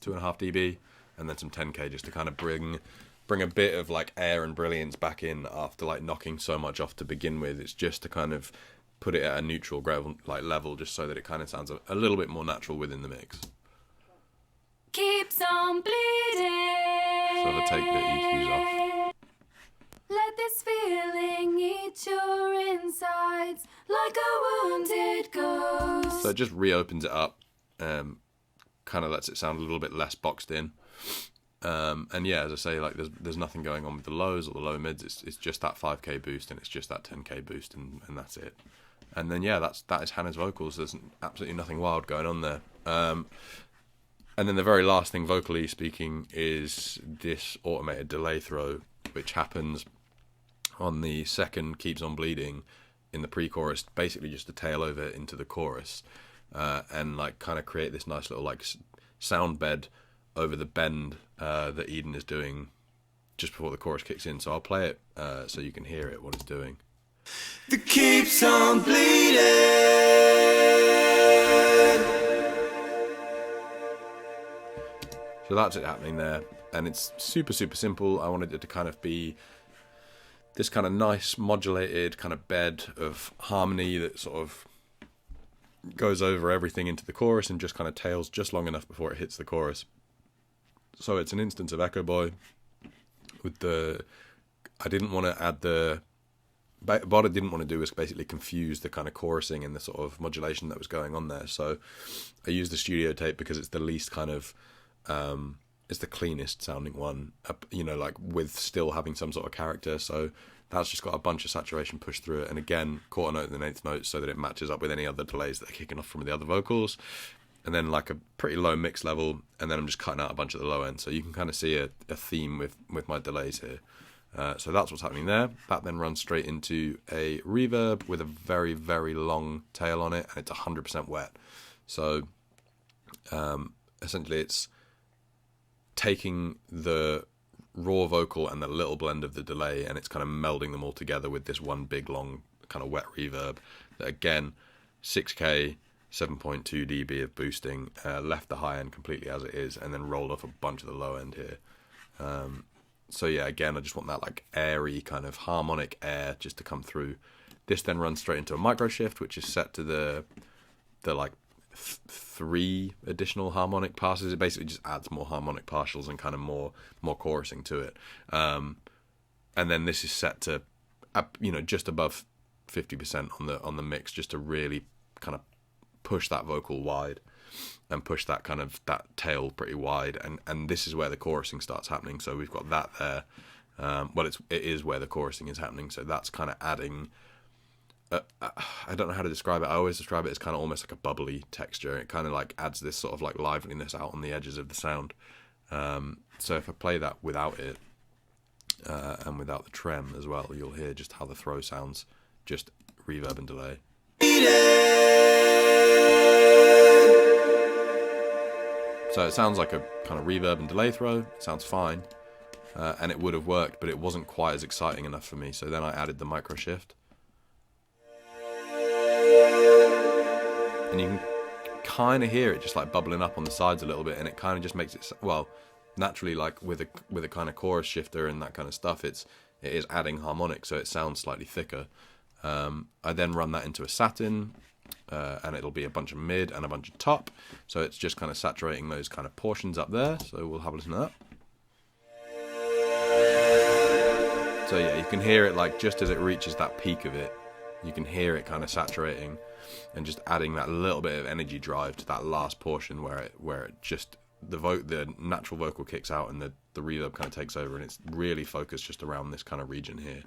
dB, and then some 10K just to kind of bring a bit of like air and brilliance back in after like knocking so much off to begin with. It's just to kind of put it at a neutral gravel like level, just so that it kind of sounds a little bit more natural within the mix. Keeps on bleeding. So if I take the EQs off. Let this feeling eat your insides like a wounded ghost. So it just reopens it up, kind of lets it sound a little bit less boxed in. And yeah, as I say, like there's nothing going on with the lows or the low mids. It's just that 5K boost and it's just that 10K boost, and that's it. And then yeah, that is Hannah's vocals. There's absolutely nothing wild going on there. And then the very last thing, vocally speaking, is this automated delay throw, which happens on the second Keeps on Bleeding in the pre-chorus, basically just to tail over into the chorus, and like kind of create this nice little like sound bed over the bend that Eden is doing just before the chorus kicks in. So I'll play it so you can hear it, what it's doing. The keeps on bleeding. So that's it happening there, and it's super simple. I wanted it to kind of be this kind of nice modulated kind of bed of harmony that sort of goes over everything into the chorus and just kind of tails just long enough before it hits the chorus. So it's an instance of Echo Boy with I didn't want to add what I didn't want to do was basically confuse the kind of chorusing and the sort of modulation that was going on there. So I used the studio tape because it's the least kind of, it's the cleanest sounding one, like with still having some sort of character. So that's just got a bunch of saturation pushed through it. And again, quarter note and then eighth note so that it matches up with any other delays that are kicking off from the other vocals. And then like a pretty low mix level, and then I'm just cutting out a bunch of the low end. So you can kind of see a theme with my delays here. So that's what's happening there. That then runs straight into a reverb with a very, very long tail on it, and it's 100% wet. So essentially it's taking the raw vocal and the little blend of the delay, and it's kind of melding them all together with this one big long kind of wet reverb that, again, 6K, 7.2 dB of boosting, left the high end completely as it is, and then rolled off a bunch of the low end here. So yeah, again, I just want that like airy kind of harmonic air just to come through. This then runs straight into a micro shift, which is set to the like 3 additional harmonic passes. It basically just adds more harmonic partials and kind of more chorusing to it. And then this is set to just above 50% on the mix, just to really kind of push that vocal wide and push that kind of that tail pretty wide, and this is where the chorusing starts happening. So we've got that there. It is where the chorusing is happening, so that's kind of adding I don't know how to describe it. I always describe it as kind of almost like a bubbly texture. It kind of like adds this sort of like liveliness out on the edges of the sound. So if I play that without it and without the trem as well, you'll hear just how the throw sounds, just reverb and delay. So it sounds like a kind of reverb and delay throw. It sounds fine, and it would have worked, but it wasn't quite as exciting enough for me. So then I added the micro shift, and you can kind of hear it just like bubbling up on the sides a little bit, and it kind of just makes it, well, naturally, like with a kind of chorus shifter and that kind of stuff, it is adding harmonic, so it sounds slightly thicker. I then run that into a satin, and it'll be a bunch of mid and a bunch of top, so it's just kind of saturating those kind of portions up there. So we'll have a listen to that. So yeah, you can hear it like just as it reaches that peak of it, you can hear it kind of saturating and just adding that little bit of energy drive to that last portion where it just the natural vocal kicks out and the reverb kind of takes over, and it's really focused just around this kind of region here.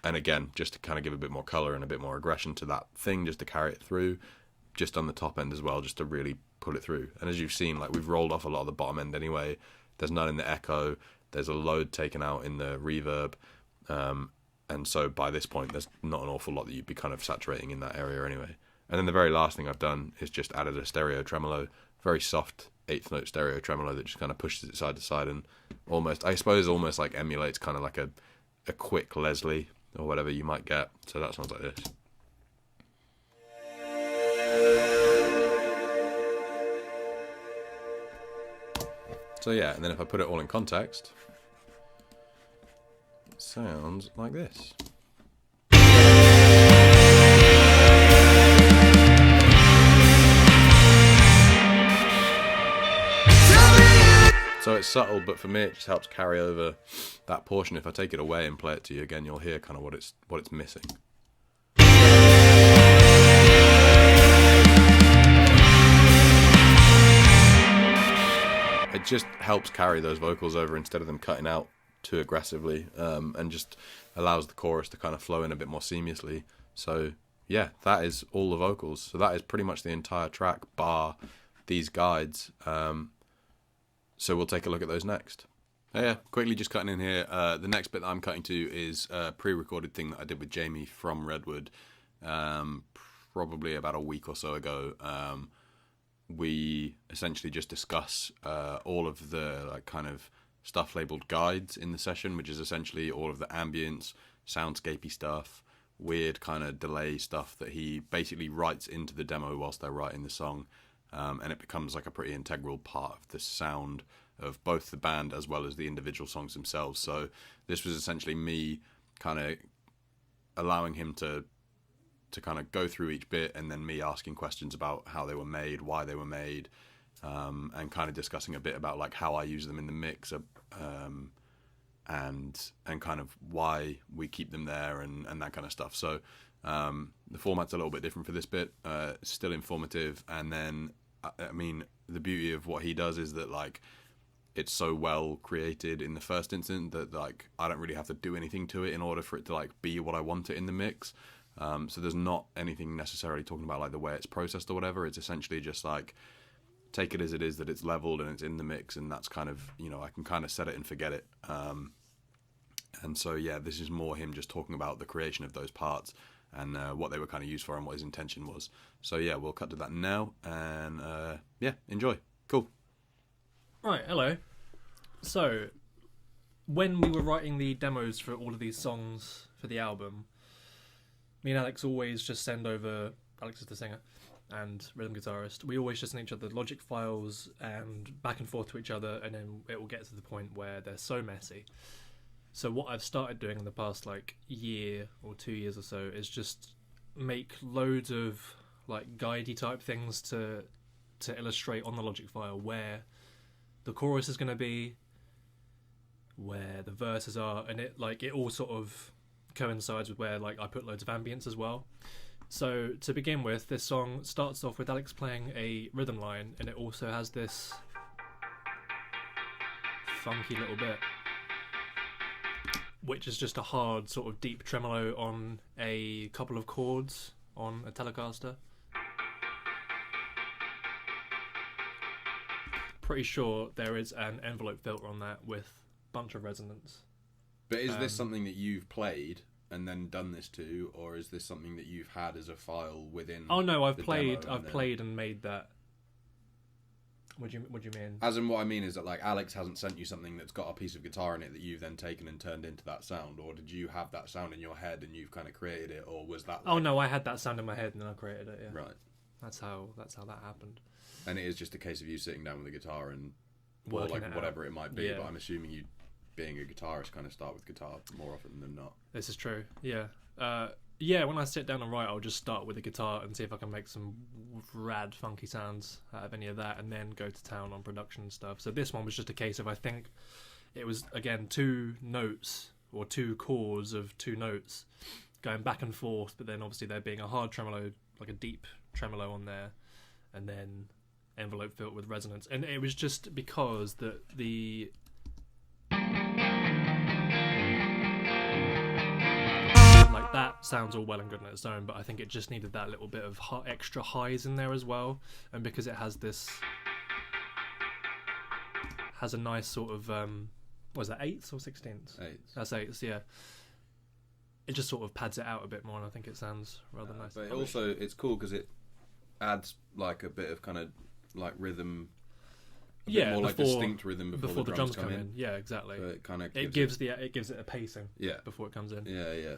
And again, just to kind of give a bit more color and a bit more aggression to that thing, just to carry it through, just on the top end as well, just to really pull it through. And as you've seen, like we've rolled off a lot of the bottom end anyway. There's none in the echo. There's a load taken out in the reverb. And so by this point, there's not an awful lot that you'd be kind of saturating in that area anyway. And then the very last thing I've done is just added a stereo tremolo, very soft eighth note stereo tremolo that just kind of pushes it side to side and almost like emulates kind of like a quick Leslie or whatever you might get. So that sounds like this. So yeah, and then if I put it all in context, it sounds like this. So it's subtle, but for me it just helps carry over that portion. If I take it away and play it to you again, you'll hear kind of what it's missing. It just helps carry those vocals over instead of them cutting out too aggressively, and just allows the chorus to kind of flow in a bit more seamlessly. So yeah, that is all the vocals. So that is pretty much the entire track, bar these guides. So we'll take a look at those next. Oh yeah, quickly just cutting in here. The next bit that I'm cutting to is a pre-recorded thing that I did with Jamie from Redwood, probably about a week or so ago. We essentially just discuss all of the like kind of stuff labeled guides in the session, which is essentially all of the ambience, soundscapey stuff, weird kind of delay stuff that he basically writes into the demo whilst they're writing the song. And it becomes like a pretty integral part of the sound of both the band as well as the individual songs themselves. So this was essentially me kind of allowing him to kind of go through each bit, and then me asking questions about how they were made, why they were made, and kind of discussing a bit about like how I use them in the mix, and kind of why we keep them there and that kind of stuff. So the format's a little bit different for this bit. It's still informative, and then I mean the beauty of what he does is that like it's so well created in the first instant that like I don't really have to do anything to it in order for it to like be what I want it in the mix. So there's not anything necessarily talking about like the way it's processed or whatever. It's essentially just like take it as it is, that it's leveled and it's in the mix, and that's kind of, you know, I can kind of set it and forget it. And so yeah, this is more him just talking about the creation of those parts and what they were kind of used for and what his intention was. So yeah, we'll cut to that now, and yeah, enjoy. Cool. Right, hello. So, when we were writing the demos for all of these songs for the album, me and Alex always just send over, Alex is the singer and rhythm guitarist, we always just send each other Logic files and back and forth to each other, and then it will get to the point where they're so messy. So what I've started doing in the past like year or 2 years or so is just make loads of like guidey type things to illustrate on the Logic file where the chorus is going to be, where the verses are, and it all sort of coincides with where like I put loads of ambience as well. So to begin with, this song starts off with Alex playing a rhythm line, and it also has this funky little bit, which is just a hard sort of deep tremolo on a couple of chords on a Telecaster. Pretty sure there is an envelope filter on that with a bunch of resonance. But is this something that you've played and then done this to, or is this something that you've had as a file within? Oh no, I've played and made that. What do you mean? As in, what I mean is that like Alex hasn't sent you something that's got a piece of guitar in it that you've then taken and turned into that sound, or did you have that sound in your head and you've kind of created it, or was that? Like... Oh no, I had that sound in my head and then I created it. Yeah. Right. That's how that happened. And it is just a case of you sitting down with a guitar and working like whatever it might be. Yeah. But I'm assuming you, being a guitarist, kind of start with guitar more often than not. This is true. Yeah. Yeah, when I sit down and write, I'll just start with the guitar and see if I can make some rad, funky sounds out of any of that, and then go to town on production and stuff. So this one was just a case of, I think it was, again, 2 notes, or 2 chords of 2 notes, going back and forth, but then obviously there being a hard tremolo, like a deep tremolo on there, and then envelope filled with resonance. And it was just because the like that sounds all well and good on its own, but I think it just needed that little bit of extra highs in there as well. And because it has a nice sort of what is that, 8ths or 16ths? 8ths. That's 8ths, yeah. it just sort of pads it out a bit more, and I think it sounds rather nice. But it's cool because it adds like a bit of kind of like rhythm, a bit more like distinct rhythm before the drums come in. Yeah, exactly. So it kind of it gives it a pacing. Yeah. Before it comes in. Yeah.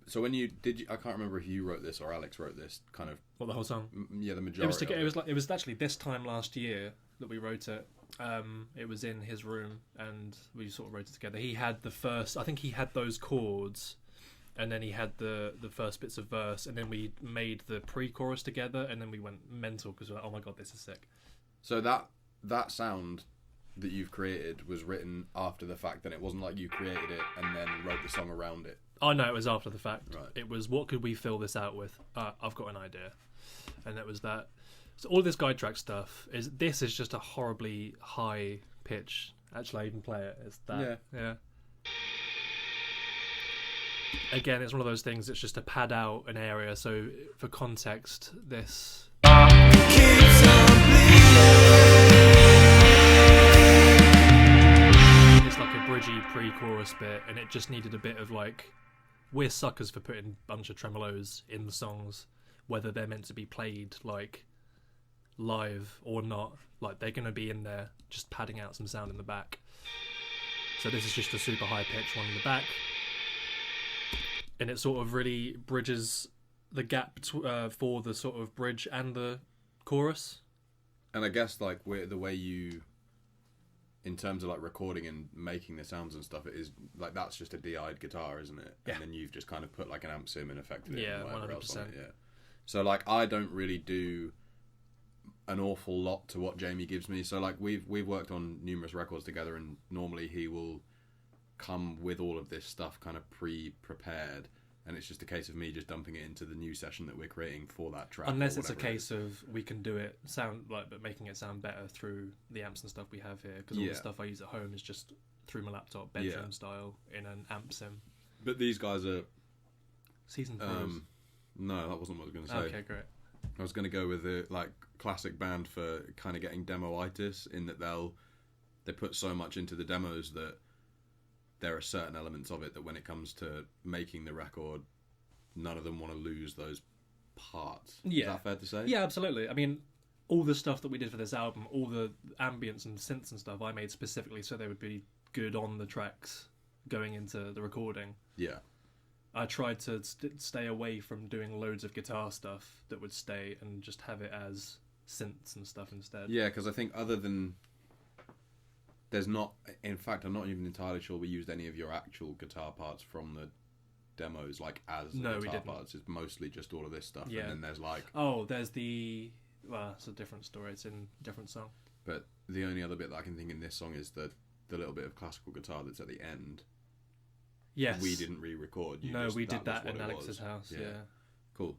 So when you I can't remember if you wrote this or Alex wrote this kind of. Well, the whole song. Yeah, the majority. It was actually this time last year that we wrote it. It was in his room, and we sort of wrote it together. He had the first. I think he had those chords, and then he had the first bits of verse, and then we made the pre-chorus together, and then we went mental because we're like, oh my god, this is sick. So that sound that you've created was written after the fact, then it wasn't like you created it and then wrote the song around it. Oh no, it was after the fact. Right. It was, what could we fill this out with? I've got an idea, and it was that. So all this guide track stuff is just a horribly high pitch. Actually, I even play it. It's that. Yeah. Again, it's one of those things that's just to pad out an area. So for context, this. Keeps on It's like a bridgy pre-chorus bit, and it just needed a bit of like. We're suckers for putting a bunch of tremolos in the songs, whether they're meant to be played like live or not. Like they're going to be in there just padding out some sound in the back. So this is just a super high pitch one in the back, and it sort of really bridges the gap for the sort of bridge and the chorus. And I guess like the way you, in terms of like recording and making the sounds and stuff, it is like that's just a DI'd guitar, isn't it? Yeah. And then you've just kind of put like an amp sim and affected it. Yeah, and whatever else on 100%. it. Yeah. So like I don't really do an awful lot to what Jamie gives me. So like we've worked on numerous records together, and normally he will come with all of this stuff kind of pre-prepared, and it's just a case of me just dumping it into the new session that we're creating for that track. Unless it's a case of we can do it but making it sound better through the amps and stuff we have here, because all the stuff I use at home is just through my laptop, bedroom style, in an amp sim. But these guys are seasoned pros. No, that wasn't what I was going to say. Okay, great. I was going to go with the like classic band for kind of getting demo-itis, in that they put so much into the demos that there are certain elements of it that when it comes to making the record, none of them want to lose those parts. Yeah. Is that fair to say? Yeah, absolutely. I mean, all the stuff that we did for this album, all the ambience and synths and stuff, I made specifically so they would be good on the tracks going into the recording. Yeah. I tried to stay away from doing loads of guitar stuff that would stay, and just have it as synths and stuff instead. Yeah, because I think other than... There's not... In fact, I'm not even entirely sure we used any of your actual guitar parts from the demos, like, as the guitar parts. It's mostly just all of this stuff. Yeah. And then there's, like... Oh, there's the... Well, it's a different story. It's in a different song. But the only other bit that I can think in this song is the little bit of classical guitar that's at the end. Yes. We didn't re-record. We did that in Alex's house, yeah. Cool.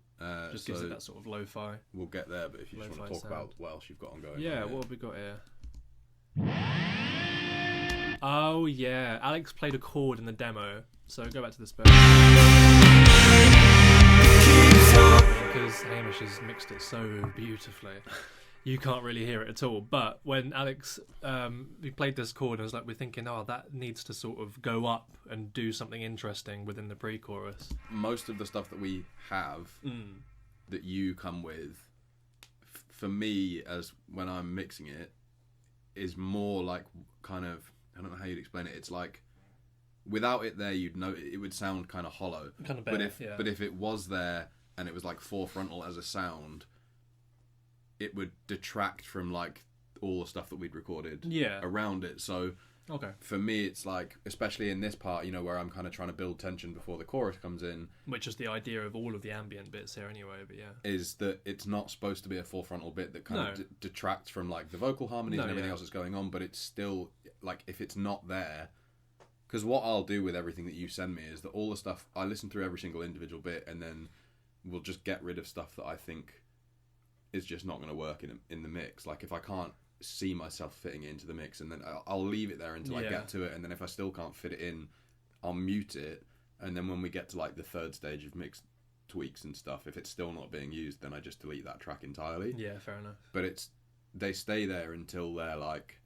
Just gives it that sort of lo-fi. We'll get there, but if you just want to talk about what else you've got on going. Yeah, what have we got here? Oh, yeah. Alex played a chord in the demo, so go back to this bit. Because Hamish has mixed it so beautifully. You can't really hear it at all. But when Alex, we played this chord, and I was like, we're thinking, oh, that needs to sort of go up and do something interesting within the pre-chorus. Most of the stuff that we have that you come with, for me, as when I'm mixing it, is more like kind of, I don't know how you'd explain it. It's like, without it there, you'd know it would sound kind of hollow. Kind of bare, but if it was there and it was like four frontal as a sound, it would detract from like all the stuff that we'd recorded around it. So for me, it's like, especially in this part, you know, where I'm kind of trying to build tension before the chorus comes in, which is the idea of all of the ambient bits here anyway. But is that it's not supposed to be a full frontal bit that kind of detracts from like the vocal harmonies and everything else that's going on. But it's still like, if it's not there, because what I'll do with everything that you send me is that all the stuff, I listen through every single individual bit, and then we'll just get rid of stuff that I think is just not going to work in the mix. Like, if I can't see myself fitting it into the mix, and then I'll leave it there until I get to it, and then if I still can't fit it in, I'll mute it, and then when we get to like the third stage of mix tweaks and stuff, if it's still not being used, then I just delete that track entirely. Yeah, fair enough. But they stay there until they're like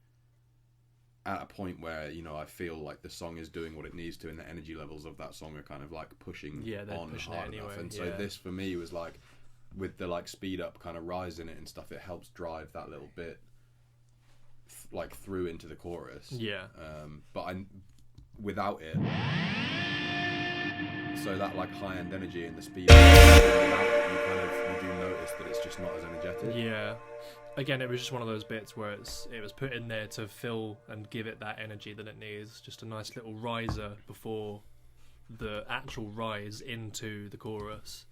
at a point where, you know, I feel like the song is doing what it needs to, and the energy levels of that song are kind of like pushing on pushing hard it enough. anyway, And so yeah. this for me was like, with the like speed up kind of rise in it and stuff, it helps drive that little bit like through into the chorus. Yeah. But without it, so that like high end energy and the speed, you do notice that it's just not as energetic. Yeah. Again, it was just one of those bits where it was put in there to fill and give it that energy that it needs. Just a nice little riser before the actual rise into the chorus.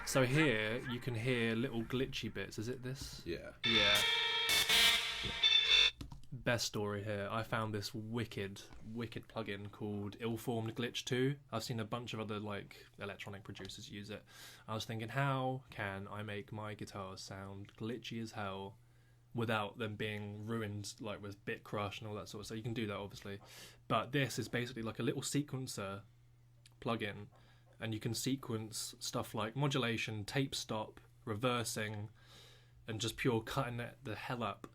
So here you can hear little glitchy bits. Is it this? Yeah. Yeah. Best story here. I found this wicked plugin called Ill-Formed Glitch 2. I've seen a bunch of other like electronic producers use it. I was thinking, how can I make my guitars sound glitchy as hell without them being ruined like with bit crush and all that sort of stuff? You can do that obviously, but this is basically like a little sequencer plugin, and you can sequence stuff like modulation, tape stop, reversing, and just pure cutting it the hell up.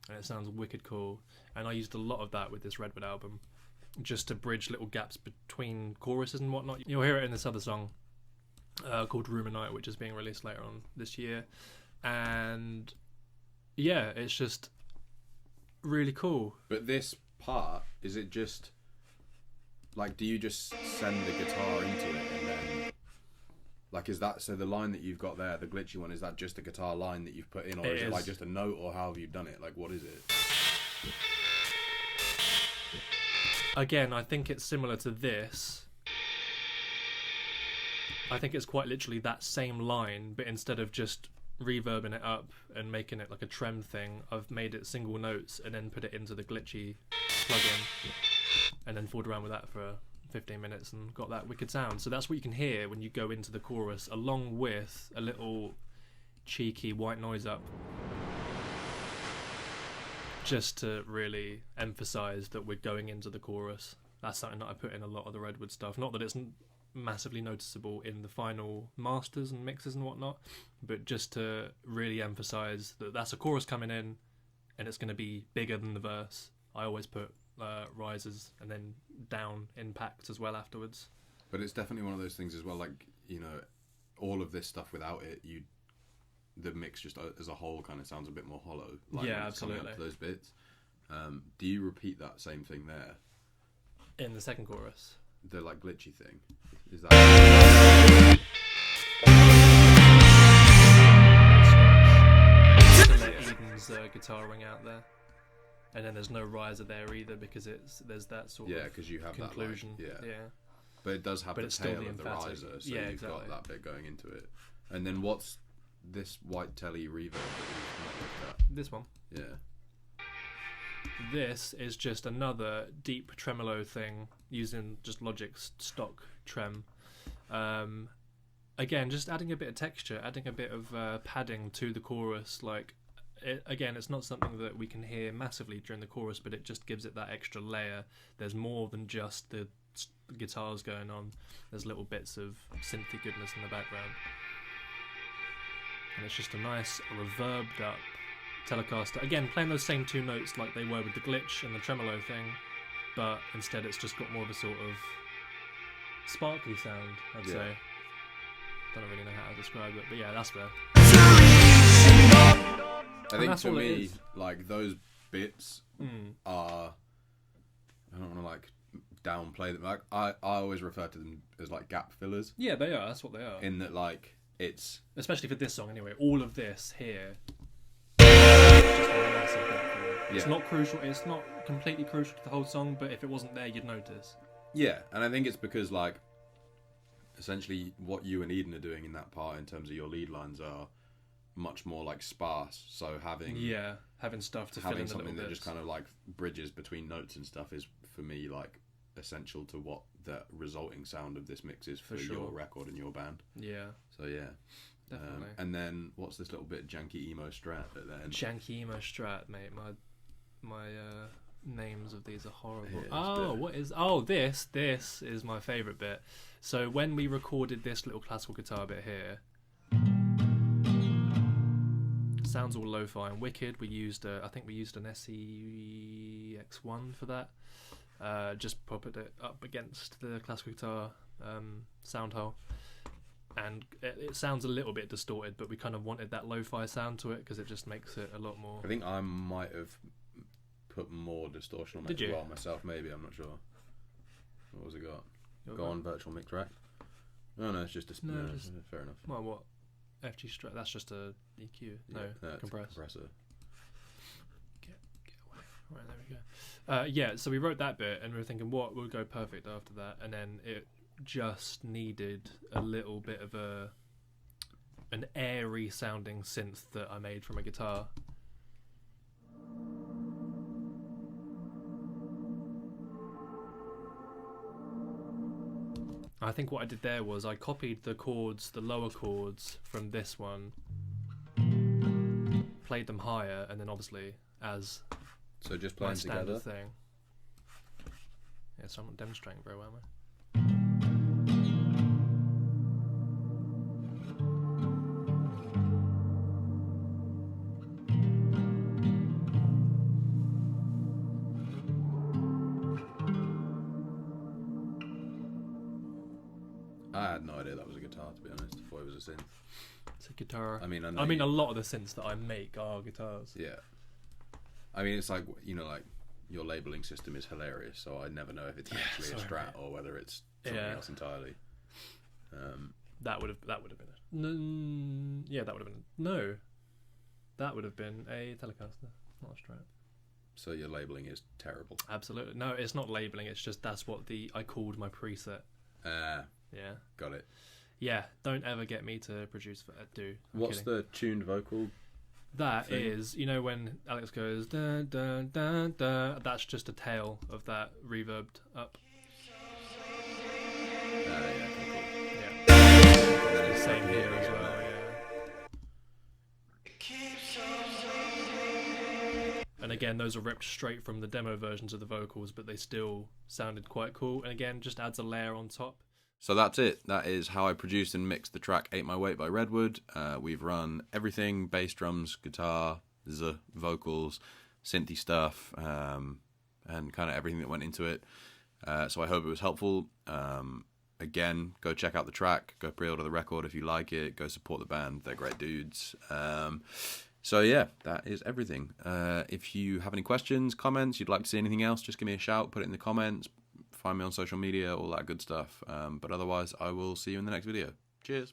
And it sounds wicked cool. And I used a lot of that with this Redwood album, just to bridge little gaps between choruses and whatnot. You'll hear it in this other song called Room at Night, which is being released later on this year. And yeah, it's just really cool. But this part, is it just like, do you just send the guitar into it and then, like, is that, so the line that you've got there, the glitchy one, is that just a guitar line that you've put in, or is it like just a note, or how have you done it? Like, what is it? Again, I think it's similar to this. I think it's quite literally that same line, but instead of just reverbing it up and making it like a trem thing, I've made it single notes and then put it into the glitchy plugin and then fooled around with that for 15 minutes and got that wicked sound. So that's what you can hear when you go into the chorus, along with a little cheeky white noise up, just to really emphasize that we're going into the chorus. That's something that I put in a lot of the Redwood stuff. Not that it's massively noticeable in the final masters and mixes and whatnot, but just to really emphasize that that's a chorus coming in and it's going to be bigger than the verse. I always put rises and then down impacts as well afterwards. But it's definitely one of those things as well, like, you know, all of this stuff without it, the mix just as a whole kind of sounds a bit more hollow. Like, yeah, when it's coming absolutely. up to those bits. Do you repeat that same thing there? In the second chorus? The like glitchy thing? Is that... To let Eden's guitar ring out there. And then there's no riser there either, because there's that sort of because you have conclusion. that, like, yeah. But it does have But the it's still tail the of the emphatic. riser, so Yeah, you've exactly. got that bit going into it. And then what's this white telly reverb that we've not looked at? This one. Yeah. This is just another deep tremolo thing using just Logic's stock trem. Again, just adding a bit of texture, adding a bit of padding to the chorus. Like, it's not something that we can hear massively during the chorus, but it just gives it that extra layer. There's more than just the guitars going on. There's little bits of synthy goodness in the background. And it's just a nice reverbed up Telecaster. Again, playing those same two notes like they were with the glitch and the tremolo thing, but instead it's just got more of a sort of sparkly sound, I'd say. Don't really know how to describe it, but yeah, that's there. I think for me, like, those bits are, I don't want to like downplay them. Like, I always refer to them as like gap fillers. Yeah, they are. That's what they are. In that, like, it's especially for this song anyway. All of this here is just a massive gap filler. It's not crucial. It's not completely crucial to the whole song, but if it wasn't there, you'd notice. Yeah, and I think it's because, like, essentially what you and Eden are doing in that part in terms of your lead lines are much more like sparse. So having stuff to fill in the something little that bits. just kind of like bridges between notes and stuff is, for me, like, essential to what the resulting sound of this mix is for your record and your band. Yeah. So yeah, definitely. And then what's this little bit janky emo strat at the end? Janky emo strat, mate. My names of these are horrible. Yeah, This is my favourite bit. So when we recorded this little classical guitar bit here, sounds all lo-fi and wicked. We used I think we used an SEX1 for that. Just popped it up against the classical guitar sound hole, and it sounds a little bit distorted, but we kind of wanted that lo-fi sound to it because it just makes it a lot more. I think I might have put more distortion on it as well myself. Maybe, I'm not sure. What was it got? Go on virtual mix rack. No, it's just a fair enough. Well, what? FG Strat? That's just a EQ. No, compressor. Get away. Right, there we go. Yeah, so we wrote that bit, and we were thinking what would go perfect after that, and then it just needed a little bit of an airy sounding synth that I made from a guitar. I think what I did there was I copied the chords, the lower chords from this one, played them higher, and then obviously as just playing standard together thing. Yeah, so I'm not demonstrating very well, am I? I had no idea that was a guitar, to be honest. I thought it was a synth. It's a guitar. I mean, a lot of the synths that I make are guitars. Yeah. I mean, it's like, like your labeling system is hilarious, so I never know if it's actually a Strat or whether it's something else entirely. That would have been that would have been a Telecaster, not a Strat. So your labeling is terrible. Absolutely. No, it's not labeling, it's just that's what I called my preset. Yeah. Got it. Yeah, don't ever get me to produce What's the tuned vocal? That is, when Alex goes da da da da, that's just a tail of that reverbed up. Yeah, cool. Yeah. Same here as well, yeah. And again, those are ripped straight from the demo versions of the vocals, but they still sounded quite cool. And again, just adds a layer on top. So that's it. That is how I produced and mixed the track Ate My Weight by Redwood. We've run everything, bass, drums, guitar, vocals, synthy stuff, and kind of everything that went into it. So I hope it was helpful. Again, go check out the track, go pre-order the record if you like it, go support the band, they're great dudes. So yeah, that is everything. If you have any questions, comments, you'd like to see anything else, just give me a shout, put it in the comments. Find me on social media, all that good stuff. But otherwise, I will see you in the next video. Cheers.